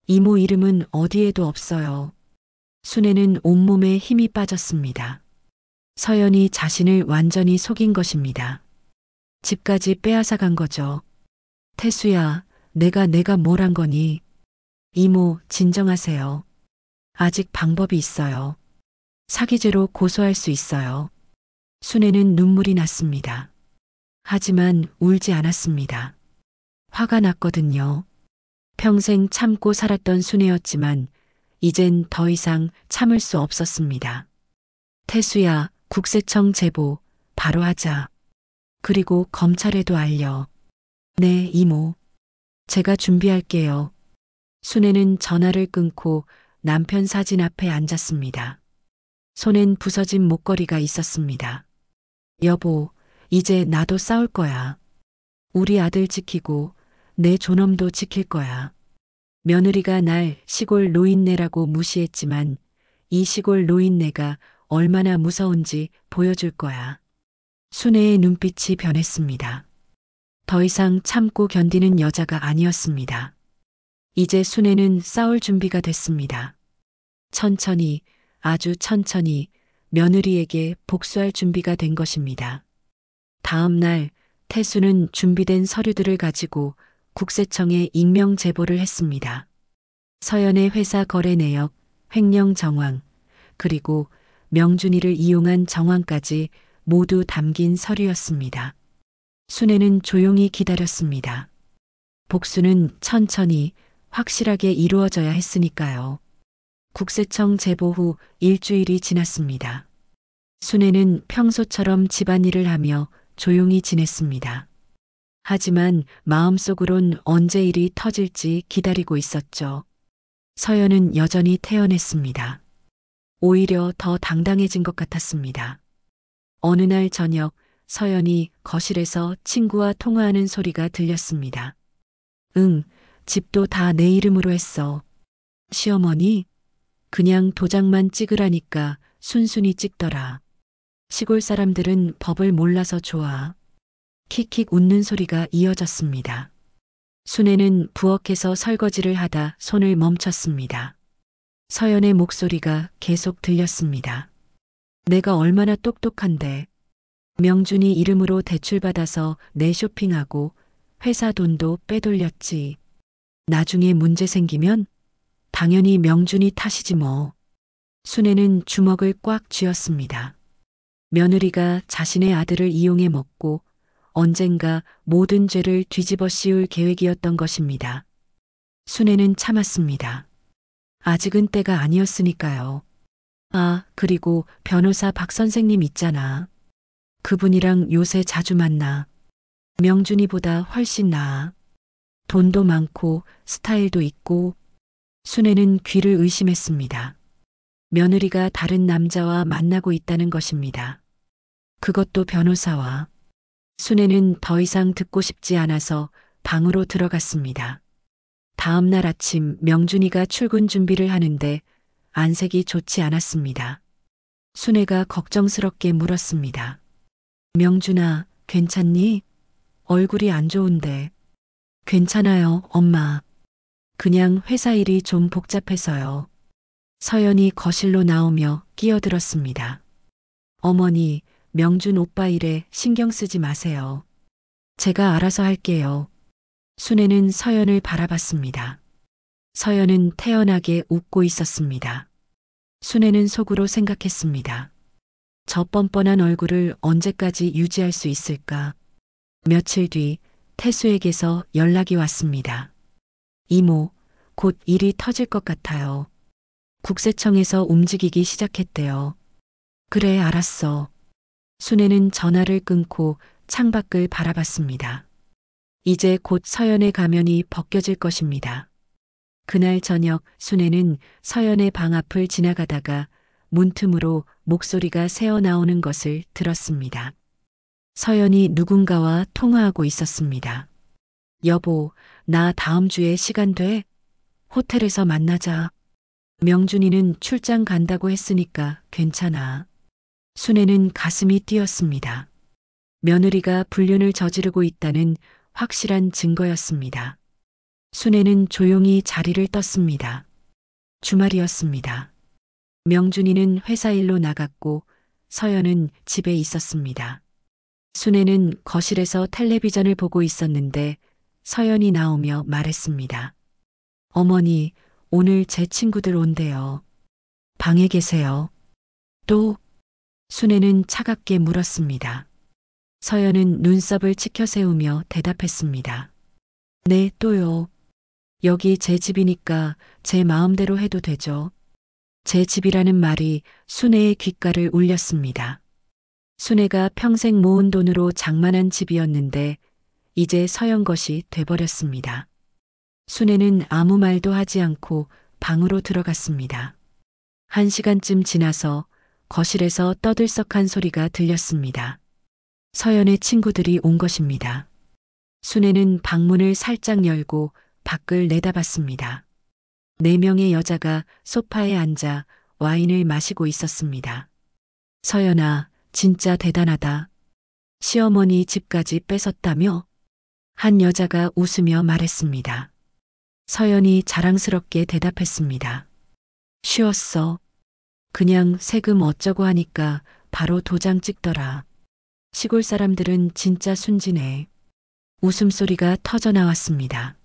이모 이름은 어디에도 없어요. 순애는 온몸에 힘이 빠졌습니다. 서연이 자신을 완전히 속인 것입니다. 집까지 빼앗아 간 거죠. 태수야, 내가 뭘 한 거니? 이모, 진정하세요. 아직 방법이 있어요. 사기죄로 고소할 수 있어요. 순애는 눈물이 났습니다. 하지만 울지 않았습니다. 화가 났거든요. 평생 참고 살았던 순애였지만 이젠 더 이상 참을 수 없었습니다. 태수야, 국세청 제보 바로 하자. 그리고 검찰에도 알려. 네, 이모. 제가 준비할게요. 순애는 전화를 끊고 남편 사진 앞에 앉았습니다. 손엔 부서진 목걸이가 있었습니다. 여보, 이제 나도 싸울 거야. 우리 아들 지키고 내 존엄도 지킬 거야. 며느리가 날 시골 노인네라고 무시했지만 이 시골 노인네가 얼마나 무서운지 보여줄 거야. 순애의 눈빛이 변했습니다. 더 이상 참고 견디는 여자가 아니었습니다. 이제 순애는 싸울 준비가 됐습니다. 천천히, 아주 천천히 며느리에게 복수할 준비가 된 것입니다. 다음 날 태수는 준비된 서류들을 가지고 국세청에 익명 제보를 했습니다. 서연의 회사 거래 내역, 횡령 정황, 그리고 명준이를 이용한 정황까지 모두 담긴 서류였습니다. 순애는 조용히 기다렸습니다. 복수는 천천히 확실하게 이루어져야 했으니까요. 국세청 제보 후 일주일이 지났습니다. 순애는 평소처럼 집안일을 하며 조용히 지냈습니다. 하지만 마음속으론 언제 일이 터질지 기다리고 있었죠. 서연은 여전히 태연했습니다. 오히려 더 당당해진 것 같았습니다. 어느 날 저녁 서연이 거실에서 친구와 통화하는 소리가 들렸습니다. 응, 집도 다 내 이름으로 했어. 시어머니? 그냥 도장만 찍으라니까 순순히 찍더라. 시골 사람들은 법을 몰라서 좋아. 킥킥 웃는 소리가 이어졌습니다. 순애는 부엌에서 설거지를 하다 손을 멈췄습니다. 서연의 목소리가 계속 들렸습니다. 내가 얼마나 똑똑한데. 명준이 이름으로 대출받아서 내 쇼핑하고 회사 돈도 빼돌렸지. 나중에 문제 생기면 당연히 명준이 탓이지 뭐. 순애는 주먹을 꽉 쥐었습니다. 며느리가 자신의 아들을 이용해 먹고 언젠가 모든 죄를 뒤집어 씌울 계획이었던 것입니다. 순애는 참았습니다. 아직은 때가 아니었으니까요. 아, 그리고 변호사 박 선생님 있잖아. 그분이랑 요새 자주 만나. 명준이보다 훨씬 나아. 돈도 많고 스타일도 있고. 순애는 귀를 의심했습니다. 며느리가 다른 남자와 만나고 있다는 것입니다. 그것도 변호사와. 순애는 더 이상 듣고 싶지 않아서 방으로 들어갔습니다. 다음 날 아침 명준이가 출근 준비를 하는데 안색이 좋지 않았습니다. 순애가 걱정스럽게 물었습니다. 명준아, 괜찮니? 얼굴이 안 좋은데. 괜찮아요, 엄마. 그냥 회사 일이 좀 복잡해서요. 서연이 거실로 나오며 끼어들었습니다. 어머니, 명준 오빠 일에 신경 쓰지 마세요. 제가 알아서 할게요. 순애는 서연을 바라봤습니다. 서연은 태연하게 웃고 있었습니다. 순애는 속으로 생각했습니다. 저 뻔뻔한 얼굴을 언제까지 유지할 수 있을까? 며칠 뒤 태수에게서 연락이 왔습니다. 이모, 곧 일이 터질 것 같아요. 국세청에서 움직이기 시작했대요. 그래, 알았어. 순애는 전화를 끊고 창밖을 바라봤습니다. 이제 곧 서연의 가면이 벗겨질 것입니다. 그날 저녁 순애는 서연의 방 앞을 지나가다가 문틈으로 목소리가 새어나오는 것을 들었습니다. 서연이 누군가와 통화하고 있었습니다. 여보, 나 다음 주에 시간 돼? 호텔에서 만나자. 명준이는 출장 간다고 했으니까 괜찮아. 순애는 가슴이 뛰었습니다. 며느리가 불륜을 저지르고 있다는 확실한 증거였습니다. 순애는 조용히 자리를 떴습니다. 주말이었습니다. 명준이는 회사 일로 나갔고 서연은 집에 있었습니다. 순애는 거실에서 텔레비전을 보고 있었는데 서연이 나오며 말했습니다. 어머니, 오늘 제 친구들 온대요. 방에 계세요. 또? 순애는 차갑게 물었습니다. 서연은 눈썹을 치켜세우며 대답했습니다. 네, 또요. 여기 제 집이니까 제 마음대로 해도 되죠. 제 집이라는 말이 순애의 귓가를 울렸습니다. 순애가 평생 모은 돈으로 장만한 집이었는데 이제 서연 것이 돼버렸습니다. 순애는 아무 말도 하지 않고 방으로 들어갔습니다. 1시간쯤 지나서 거실에서 떠들썩한 소리가 들렸습니다. 서연의 친구들이 온 것입니다. 순애는 방문을 살짝 열고 밖을 내다봤습니다. 4명의 여자가 소파에 앉아 와인을 마시고 있었습니다. 서연아, 진짜 대단하다. 시어머니 집까지 뺏었다며? 한 여자가 웃으며 말했습니다. 서연이 자랑스럽게 대답했습니다. 쉬웠어. 그냥 세금 어쩌고 하니까 바로 도장 찍더라. 시골 사람들은 진짜 순진해. 웃음소리가 터져 나왔습니다.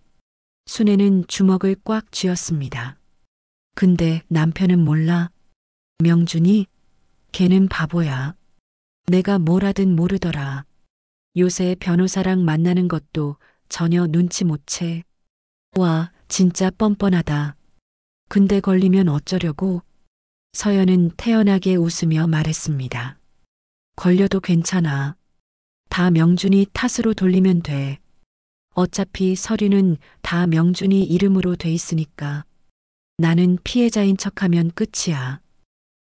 순애는 주먹을 꽉 쥐었습니다. 근데 남편은 몰라. 명준이? 걔는 바보야. 내가 뭘 하든 모르더라. 요새 변호사랑 만나는 것도 전혀 눈치 못 채. 와, 진짜 뻔뻔하다. 근데 걸리면 어쩌려고? 서연은 태연하게 웃으며 말했습니다. 걸려도 괜찮아. 다 명준이 탓으로 돌리면 돼. 어차피 서류는 다 명준이 이름으로 돼 있으니까. 나는 피해자인 척하면 끝이야.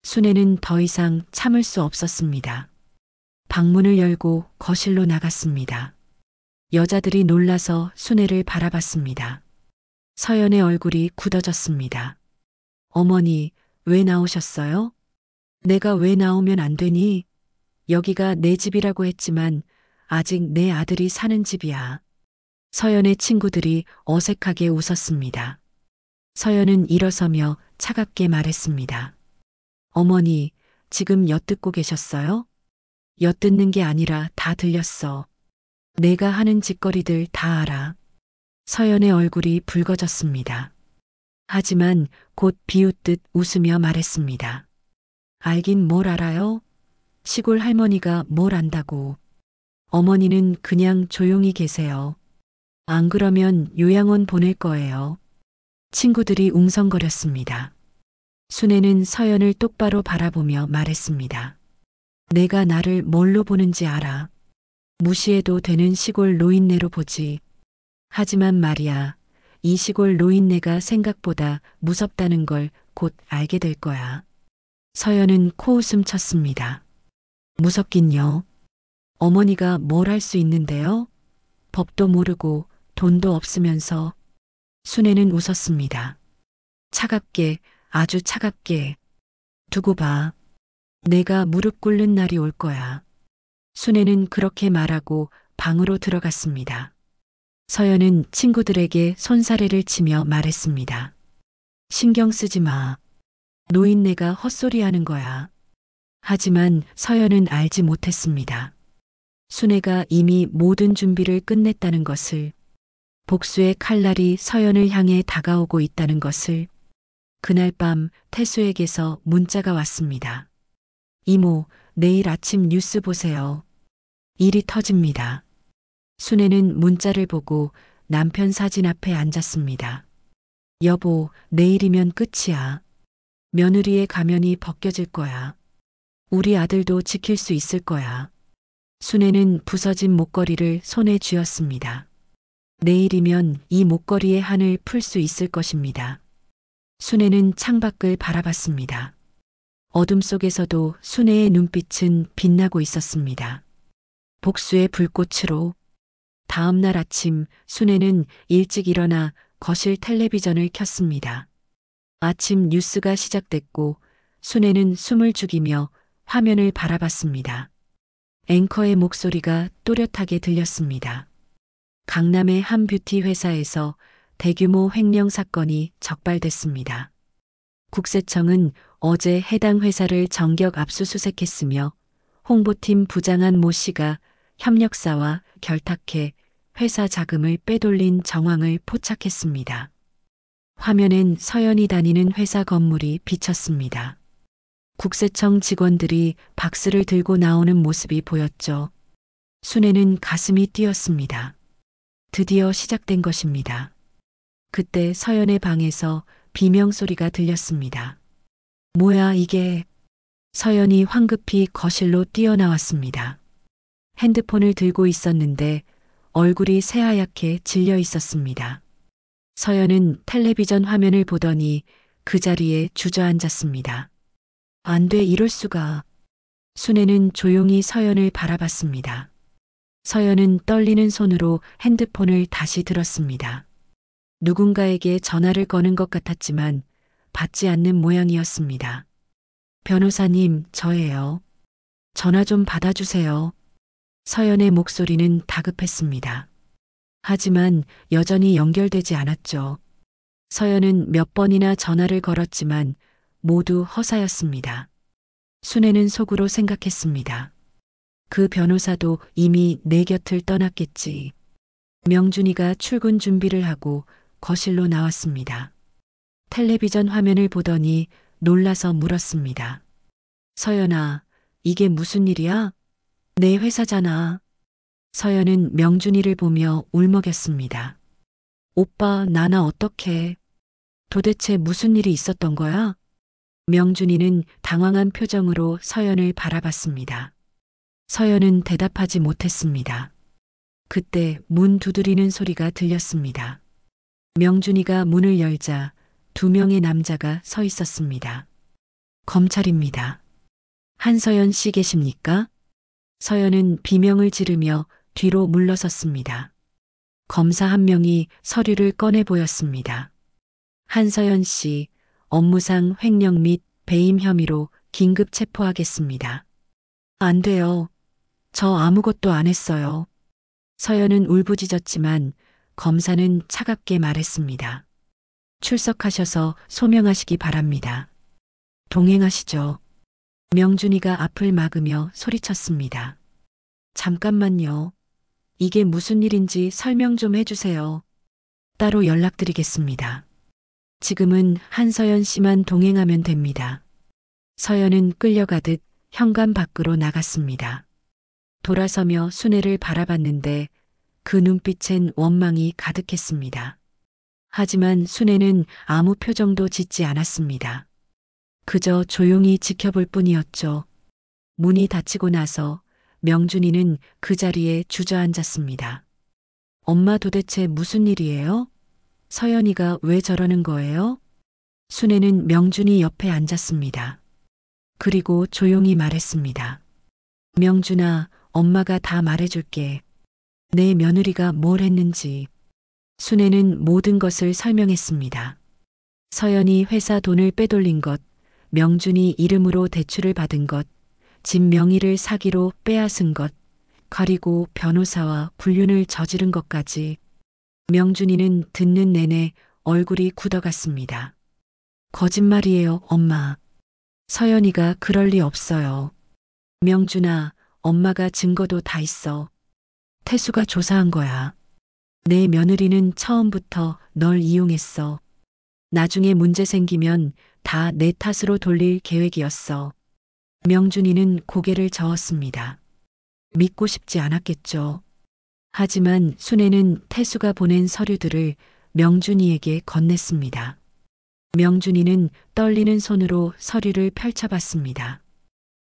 순애는 더 이상 참을 수 없었습니다. 방문을 열고 거실로 나갔습니다. 여자들이 놀라서 순애를 바라봤습니다. 서연의 얼굴이 굳어졌습니다. 어머니, 왜 나오셨어요? 내가 왜 나오면 안 되니? 여기가 내 집이라고 했지만 아직 내 아들이 사는 집이야. 서연의 친구들이 어색하게 웃었습니다. 서연은 일어서며 차갑게 말했습니다. 어머니, 지금 엿듣고 계셨어요? 엿듣는 게 아니라 다 들렸어. 내가 하는 짓거리들 다 알아. 서연의 얼굴이 붉어졌습니다. 하지만 곧 비웃듯 웃으며 말했습니다. 알긴 뭘 알아요? 시골 할머니가 뭘 안다고. 어머니는 그냥 조용히 계세요. 안 그러면 요양원 보낼 거예요. 친구들이 웅성거렸습니다. 순애는 서연을 똑바로 바라보며 말했습니다. 내가 나를 뭘로 보는지 알아. 무시해도 되는 시골 노인네로 보지. 하지만 말이야, 이 시골 노인네가 생각보다 무섭다는 걸 곧 알게 될 거야. 서연은 코웃음 쳤습니다. 무섭긴요. 어머니가 뭘 할 수 있는데요? 법도 모르고 돈도 없으면서. 순애는 웃었습니다. 차갑게, 아주 차갑게. 두고 봐. 내가 무릎 꿇는 날이 올 거야. 순애는 그렇게 말하고 방으로 들어갔습니다. 서연은 친구들에게 손사래를 치며 말했습니다. 신경 쓰지 마. 노인네가 헛소리하는 거야. 하지만 서연은 알지 못했습니다. 순애가 이미 모든 준비를 끝냈다는 것을, 복수의 칼날이 서연을 향해 다가오고 있다는 것을. 그날 밤 태수에게서 문자가 왔습니다. 이모, 내일 아침 뉴스 보세요. 일이 터집니다. 순애는 문자를 보고 남편 사진 앞에 앉았습니다. 여보, 내일이면 끝이야. 며느리의 가면이 벗겨질 거야. 우리 아들도 지킬 수 있을 거야. 순애는 부서진 목걸이를 손에 쥐었습니다. 내일이면 이 목걸이의 한을 풀 수 있을 것입니다. 순애는 창밖을 바라봤습니다. 어둠 속에서도 순애의 눈빛은 빛나고 있었습니다. 복수의 불꽃으로. 다음 날 아침 순애는 일찍 일어나 거실 텔레비전을 켰습니다. 아침 뉴스가 시작됐고 순애는 숨을 죽이며 화면을 바라봤습니다. 앵커의 목소리가 또렷하게 들렸습니다. 강남의 한 뷰티 회사에서 대규모 횡령 사건이 적발됐습니다. 국세청은 어제 해당 회사를 전격 압수수색했으며 홍보팀 부장한 모 씨가 협력사와 결탁해 회사 자금을 빼돌린 정황을 포착했습니다. 화면엔 서연이 다니는 회사 건물이 비쳤습니다. 국세청 직원들이 박스를 들고 나오는 모습이 보였죠. 순애는 가슴이 뛰었습니다. 드디어 시작된 것입니다. 그때 서연의 방에서 비명소리가 들렸습니다. 뭐야 이게? 서연이 황급히 거실로 뛰어나왔습니다. 핸드폰을 들고 있었는데 얼굴이 새하얗게 질려 있었습니다. 서연은 텔레비전 화면을 보더니 그 자리에 주저앉았습니다. 안 돼, 이럴 수가. 순애는 조용히 서연을 바라봤습니다. 서연은 떨리는 손으로 핸드폰을 다시 들었습니다. 누군가에게 전화를 거는 것 같았지만 받지 않는 모양이었습니다. 변호사님, 저예요. 전화 좀 받아주세요. 서연의 목소리는 다급했습니다. 하지만 여전히 연결되지 않았죠. 서연은 몇 번이나 전화를 걸었지만 모두 허사였습니다. 순애는 속으로 생각했습니다. 그 변호사도 이미 내 곁을 떠났겠지. 명준이가 출근 준비를 하고 거실로 나왔습니다. 텔레비전 화면을 보더니 놀라서 물었습니다. 서연아, 이게 무슨 일이야? 내 회사잖아. 서연은 명준이를 보며 울먹였습니다. 오빠, 나나 어떡해? 도대체 무슨 일이 있었던 거야? 명준이는 당황한 표정으로 서연을 바라봤습니다. 서연은 대답하지 못했습니다. 그때 문 두드리는 소리가 들렸습니다. 명준이가 문을 열자 2명의 남자가 서 있었습니다. 검찰입니다. 한서연 씨 계십니까? 서연은 비명을 지르며 뒤로 물러섰습니다. 검사 한 명이 서류를 꺼내 보였습니다. 한서연 씨, 업무상 횡령 및 배임 혐의로 긴급 체포하겠습니다. 안 돼요. 저 아무것도 안 했어요. 서연은 울부짖었지만 검사는 차갑게 말했습니다. 출석하셔서 소명하시기 바랍니다. 동행하시죠. 명준이가 앞을 막으며 소리쳤습니다. 잠깐만요. 이게 무슨 일인지 설명 좀 해주세요. 따로 연락드리겠습니다. 지금은 한서연 씨만 동행하면 됩니다. 서연은 끌려가듯 현관 밖으로 나갔습니다. 돌아서며 순애를 바라봤는데 그 눈빛엔 원망이 가득했습니다. 하지만 순애는 아무 표정도 짓지 않았습니다. 그저 조용히 지켜볼 뿐이었죠. 문이 닫히고 나서 명준이는 그 자리에 주저앉았습니다. 엄마 도대체 무슨 일이에요? 서연이가 왜 저러는 거예요? 순애는 명준이 옆에 앉았습니다. 그리고 조용히 말했습니다. 명준아, 엄마가 다 말해줄게. 내 며느리가 뭘 했는지. 순애는 모든 것을 설명했습니다. 서연이 회사 돈을 빼돌린 것, 명준이 이름으로 대출을 받은 것, 집 명의를 사기로 빼앗은 것, 그리고 변호사와 불륜을 저지른 것까지. 명준이는 듣는 내내 얼굴이 굳어갔습니다. 거짓말이에요, 엄마. 서연이가 그럴 리 없어요. 명준아, 엄마가 증거도 다 있어. 태수가 조사한 거야. 내 며느리는 처음부터 널 이용했어. 나중에 문제 생기면 다 내 탓으로 돌릴 계획이었어. 명준이는 고개를 저었습니다. 믿고 싶지 않았겠죠. 하지만 순애는 태수가 보낸 서류들을 명준이에게 건넸습니다. 명준이는 떨리는 손으로 서류를 펼쳐봤습니다.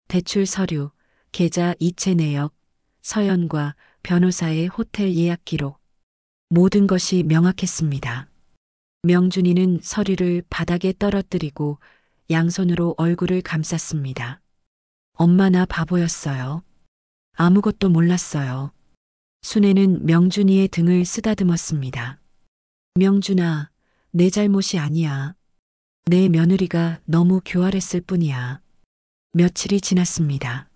대출 서류, 계좌 이체 내역, 서연과 변호사의 호텔 예약 기록. 모든 것이 명확했습니다. 명준이는 서류를 바닥에 떨어뜨리고 양손으로 얼굴을 감쌌습니다. 엄마 나 바보였어요. 아무것도 몰랐어요. 순애는 명준이의 등을 쓰다듬었습니다. 명준아, 내 잘못이 아니야. 내 며느리가 너무 교활했을 뿐이야. 며칠이 지났습니다.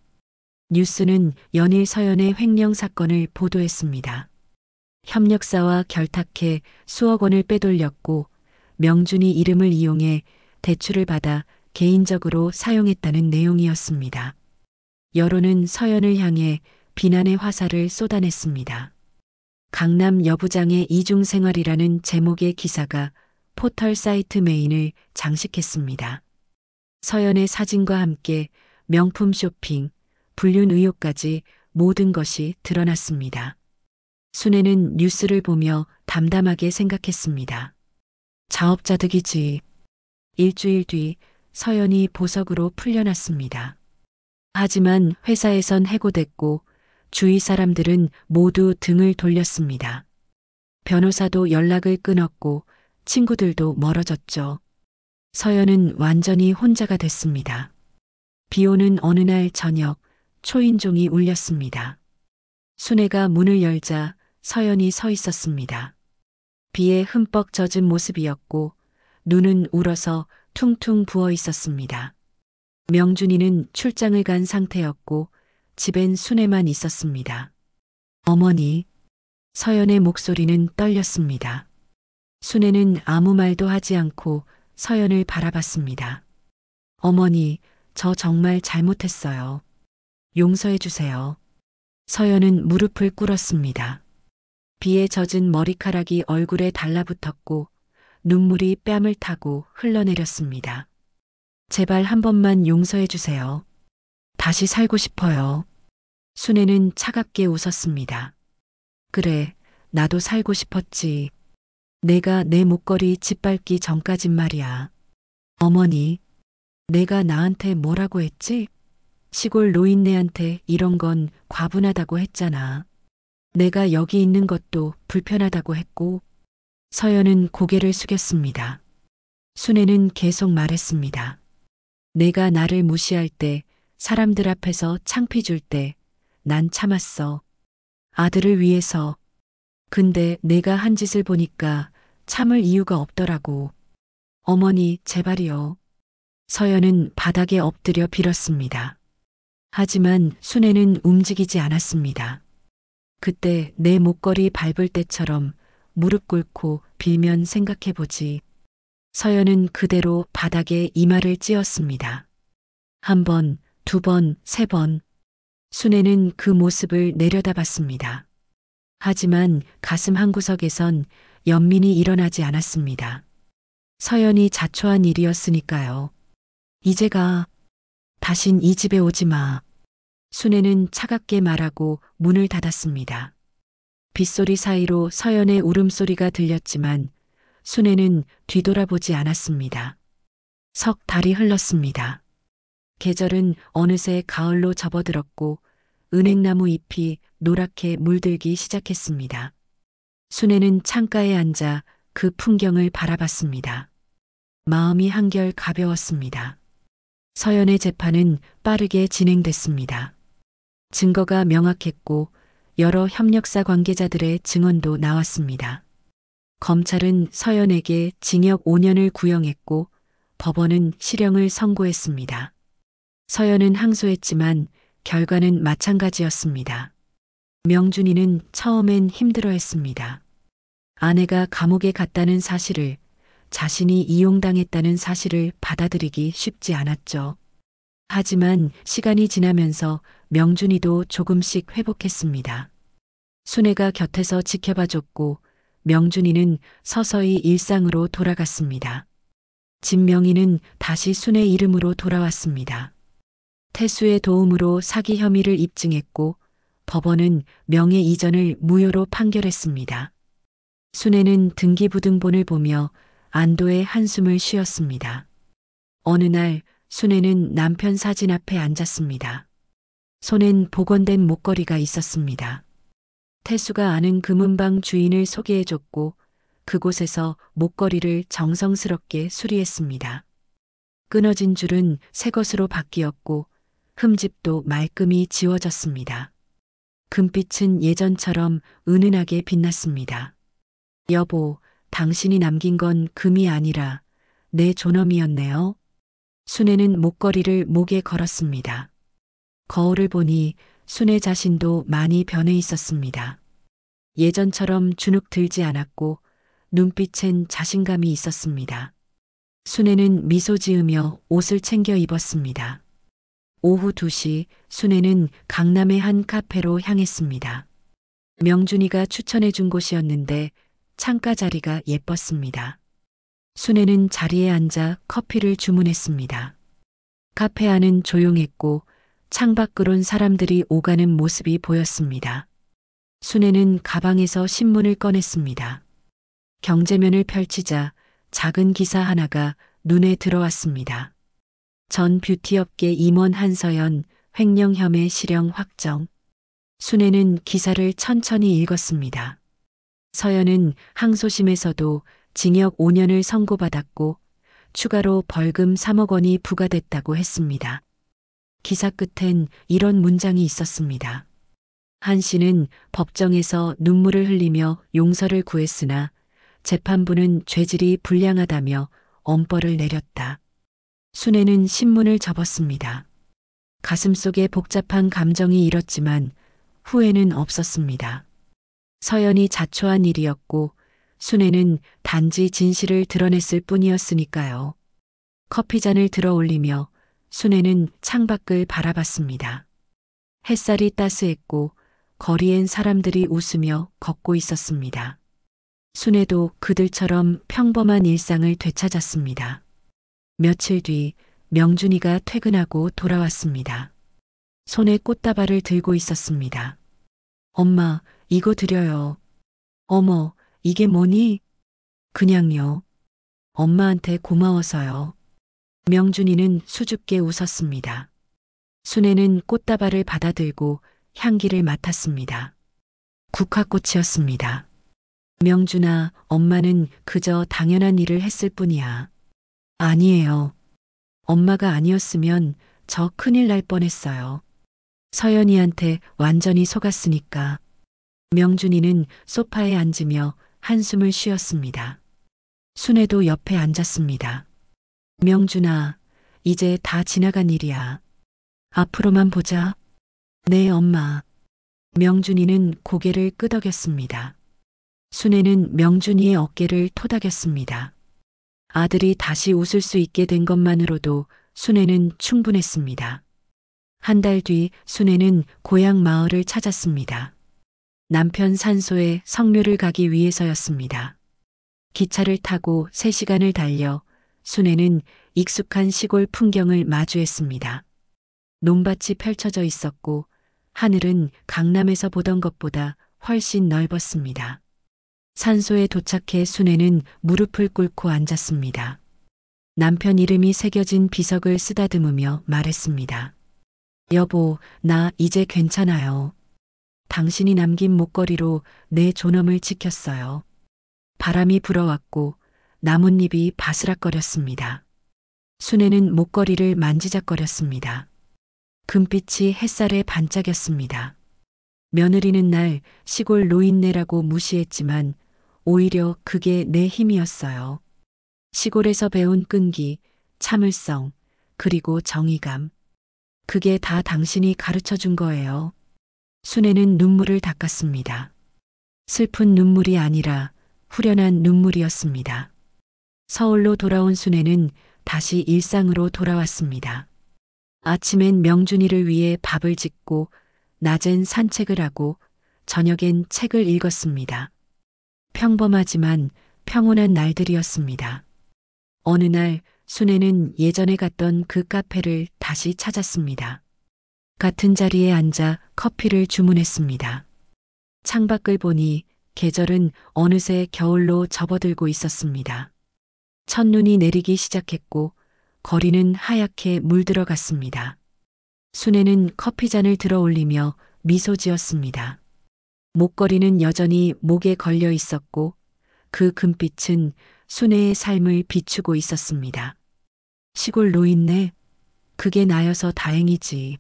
뉴스는 연일 서연의 횡령 사건을 보도했습니다. 협력사와 결탁해 수억 원을 빼돌렸고 명준이 이름을 이용해 대출을 받아 개인적으로 사용했다는 내용이었습니다. 여론은 서연을 향해 비난의 화살을 쏟아냈습니다. 강남 여부장의 이중생활이라는 제목의 기사가 포털 사이트 메인을 장식했습니다. 서연의 사진과 함께 명품 쇼핑, 불륜 의혹까지 모든 것이 드러났습니다. 순애는 뉴스를 보며 담담하게 생각했습니다. 자업자득이지. 일주일 뒤 서연이 보석으로 풀려났습니다. 하지만 회사에선 해고됐고 주위 사람들은 모두 등을 돌렸습니다. 변호사도 연락을 끊었고 친구들도 멀어졌죠. 서연은 완전히 혼자가 됐습니다. 비 오는 어느 날 저녁 초인종이 울렸습니다. 순애가 문을 열자 서연이 서 있었습니다. 비에 흠뻑 젖은 모습이었고 눈은 울어서 퉁퉁 부어 있었습니다. 명준이는 출장을 간 상태였고 집엔 순애만 있었습니다. 어머니, 서연의 목소리는 떨렸습니다. 순애는 아무 말도 하지 않고 서연을 바라봤습니다. 어머니, 저 정말 잘못했어요. 용서해 주세요. 서연은 무릎을 꿇었습니다. 비에 젖은 머리카락이 얼굴에 달라붙었고 눈물이 뺨을 타고 흘러내렸습니다. 제발 한 번만 용서해 주세요. 다시 살고 싶어요. 순애는 차갑게 웃었습니다. 그래, 나도 살고 싶었지. 내가 내 목걸이 짓밟기 전까진 말이야. 어머니, 내가 나한테 뭐라고 했지? 시골 노인네한테 이런 건 과분하다고 했잖아. 내가 여기 있는 것도 불편하다고 했고. 서연은 고개를 숙였습니다. 순애는 계속 말했습니다. 내가 나를 무시할 때, 사람들 앞에서 창피 줄 때, 난 참았어. 아들을 위해서. 근데 내가 한 짓을 보니까 참을 이유가 없더라고. 어머니, 제발이요. 서연은 바닥에 엎드려 빌었습니다. 하지만 순애는 움직이지 않았습니다. 그때 내 목걸이 밟을 때처럼 무릎 꿇고 빌면 생각해보지. 서연은 그대로 바닥에 이마를 찧었습니다. 한 번, 두 번, 세 번. 순애는 그 모습을 내려다봤습니다. 하지만 가슴 한구석에선 연민이 일어나지 않았습니다. 서연이 자초한 일이었으니까요. 이제 가. 다신 이 집에 오지 마. 순애는 차갑게 말하고 문을 닫았습니다. 빗소리 사이로 서연의 울음소리가 들렸지만 순애는 뒤돌아보지 않았습니다. 석 달이 흘렀습니다. 계절은 어느새 가을로 접어들었고 은행나무 잎이 노랗게 물들기 시작했습니다. 순애는 창가에 앉아 그 풍경을 바라봤습니다. 마음이 한결 가벼웠습니다. 서연의 재판은 빠르게 진행됐습니다. 증거가 명확했고 여러 협력사 관계자들의 증언도 나왔습니다. 검찰은 서연에게 징역 5년을 구형했고 법원은 실형을 선고했습니다. 서연은 항소했지만 결과는 마찬가지였습니다. 명준이는 처음엔 힘들어했습니다. 아내가 감옥에 갔다는 사실을, 자신이 이용당했다는 사실을 받아들이기 쉽지 않았죠. 하지만 시간이 지나면서 명준이도 조금씩 회복했습니다. 순애가 곁에서 지켜봐줬고 명준이는 서서히 일상으로 돌아갔습니다. 진명이는 다시 순애 이름으로 돌아왔습니다. 태수의 도움으로 사기 혐의를 입증했고 법원은 명예 이전을 무효로 판결했습니다. 순애는 등기부등본을 보며 안도의 한숨을 쉬었습니다. 어느 날 순애는 남편 사진 앞에 앉았습니다. 손엔 복원된 목걸이가 있었습니다. 태수가 아는 금은방 주인을 소개해줬고 그곳에서 목걸이를 정성스럽게 수리했습니다. 끊어진 줄은 새 것으로 바뀌었고 흠집도 말끔히 지워졌습니다. 금빛은 예전처럼 은은하게 빛났습니다. 여보, 당신이 남긴 건 금이 아니라 내 존엄이었네요. 순애는 목걸이를 목에 걸었습니다. 거울을 보니 순애 자신도 많이 변해 있었습니다. 예전처럼 주눅 들지 않았고 눈빛엔 자신감이 있었습니다. 순애는 미소 지으며 옷을 챙겨 입었습니다. 오후 2시 순애는 강남의 한 카페로 향했습니다. 명준이가 추천해 준 곳이었는데 창가 자리가 예뻤습니다. 순애는 자리에 앉아 커피를 주문했습니다. 카페 안은 조용했고 창밖으론 사람들이 오가는 모습이 보였습니다. 순애는 가방에서 신문을 꺼냈습니다. 경제면을 펼치자 작은 기사 하나가 눈에 들어왔습니다. 전 뷰티업계 임원 한서연 횡령 혐의 실형 확정. 순애는 기사를 천천히 읽었습니다. 서연은 항소심에서도 징역 5년을 선고받았고 추가로 벌금 3억 원이 부과됐다고 했습니다. 기사 끝엔 이런 문장이 있었습니다. 한 씨는 법정에서 눈물을 흘리며 용서를 구했으나 재판부는 죄질이 불량하다며 엄벌을 내렸다. 순애는 신문을 접었습니다. 가슴속에 복잡한 감정이 일었지만 후회는 없었습니다. 서연이 자초한 일이었고 순애는 단지 진실을 드러냈을 뿐이었으니까요. 커피잔을 들어 올리며 순애는 창밖을 바라봤습니다. 햇살이 따스했고 거리엔 사람들이 웃으며 걷고 있었습니다. 순애도 그들처럼 평범한 일상을 되찾았습니다. 며칠 뒤 명준이가 퇴근하고 돌아왔습니다. 손에 꽃다발을 들고 있었습니다. 엄마, 이거 드려요. 어머, 이게 뭐니? 그냥요. 엄마한테 고마워서요. 명준이는 수줍게 웃었습니다. 순애는 꽃다발을 받아들고 향기를 맡았습니다. 국화꽃이었습니다. 명준아, 엄마는 그저 당연한 일을 했을 뿐이야. 아니에요. 엄마가 아니었으면 저 큰일 날 뻔했어요. 서연이한테 완전히 속았으니까. 명준이는 소파에 앉으며 한숨을 쉬었습니다. 순애도 옆에 앉았습니다. 명준아, 이제 다 지나간 일이야. 앞으로만 보자. 네, 엄마. 명준이는 고개를 끄덕였습니다. 순애는 명준이의 어깨를 토닥였습니다. 아들이 다시 웃을 수 있게 된 것만으로도 순애는 충분했습니다. 한 달 뒤 순애는 고향 마을을 찾았습니다. 남편 산소에 성묘를 가기 위해서였습니다. 기차를 타고 3시간을 달려 순애는 익숙한 시골 풍경을 마주했습니다. 논밭이 펼쳐져 있었고 하늘은 강남에서 보던 것보다 훨씬 넓었습니다. 산소에 도착해 순애는 무릎을 꿇고 앉았습니다. 남편 이름이 새겨진 비석을 쓰다듬으며 말했습니다. 여보, 나 이제 괜찮아요. 당신이 남긴 목걸이로 내 존엄을 지켰어요. 바람이 불어왔고 나뭇잎이 바스락거렸습니다. 순애는 목걸이를 만지작거렸습니다. 금빛이 햇살에 반짝였습니다. 며느리는 날 시골 노인네라고 무시했지만 오히려 그게 내 힘이었어요. 시골에서 배운 끈기, 참을성, 그리고 정의감. 그게 다 당신이 가르쳐 준 거예요. 순애는 눈물을 닦았습니다. 슬픈 눈물이 아니라 후련한 눈물이었습니다. 서울로 돌아온 순애는 다시 일상으로 돌아왔습니다. 아침엔 명준이를 위해 밥을 짓고 낮엔 산책을 하고 저녁엔 책을 읽었습니다. 평범하지만 평온한 날들이었습니다. 어느 날 순애는 예전에 갔던 그 카페를 다시 찾았습니다. 같은 자리에 앉아 커피를 주문했습니다. 창밖을 보니 계절은 어느새 겨울로 접어들고 있었습니다. 첫눈이 내리기 시작했고 거리는 하얗게 물들어갔습니다. 순애는 커피잔을 들어 올리며 미소 지었습니다. 목걸이는 여전히 목에 걸려 있었고 그 금빛은 순애의 삶을 비추고 있었습니다. 시골 노인네, 그게 나여서 다행이지.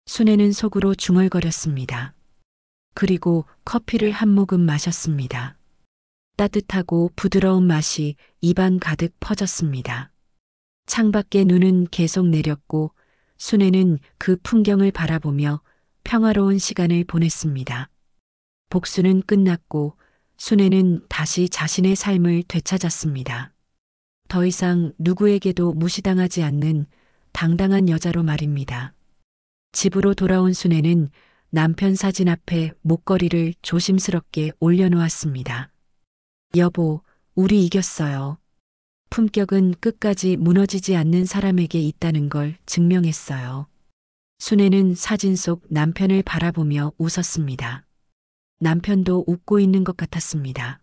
순애는 속으로 중얼거렸습니다. 그리고 커피를 한 모금 마셨습니다. 따뜻하고 부드러운 맛이 입안 가득 퍼졌습니다. 창밖에 눈은 계속 내렸고 순애는 그 풍경을 바라보며 평화로운 시간을 보냈습니다. 복수는 끝났고 순애는 다시 자신의 삶을 되찾았습니다. 더 이상 누구에게도 무시당하지 않는 당당한 여자로 말입니다. 집으로 돌아온 순애는 남편 사진 앞에 목걸이를 조심스럽게 올려놓았습니다. 여보, 우리 이겼어요. 품격은 끝까지 무너지지 않는 사람에게 있다는 걸 증명했어요. 순애는 사진 속 남편을 바라보며 웃었습니다. 남편도 웃고 있는 것 같았습니다.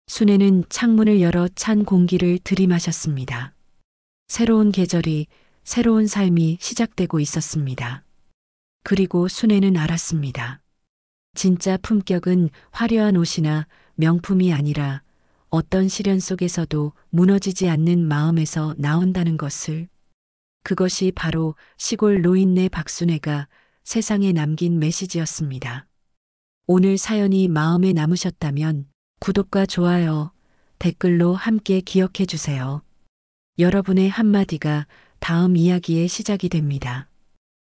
순애는 창문을 열어 찬 공기를 들이마셨습니다. 새로운 계절이, 새로운 삶이 시작되고 있었습니다. 그리고 순애는 알았습니다. 진짜 품격은 화려한 옷이나 명품이 아니라 어떤 시련 속에서도 무너지지 않는 마음에서 나온다는 것을. 그것이 바로 시골 노인네 박순애가 세상에 남긴 메시지였습니다. 오늘 사연이 마음에 남으셨다면 구독과 좋아요, 댓글로 함께 기억해 주세요. 여러분의 한마디가 다음 이야기의 시작이 됩니다.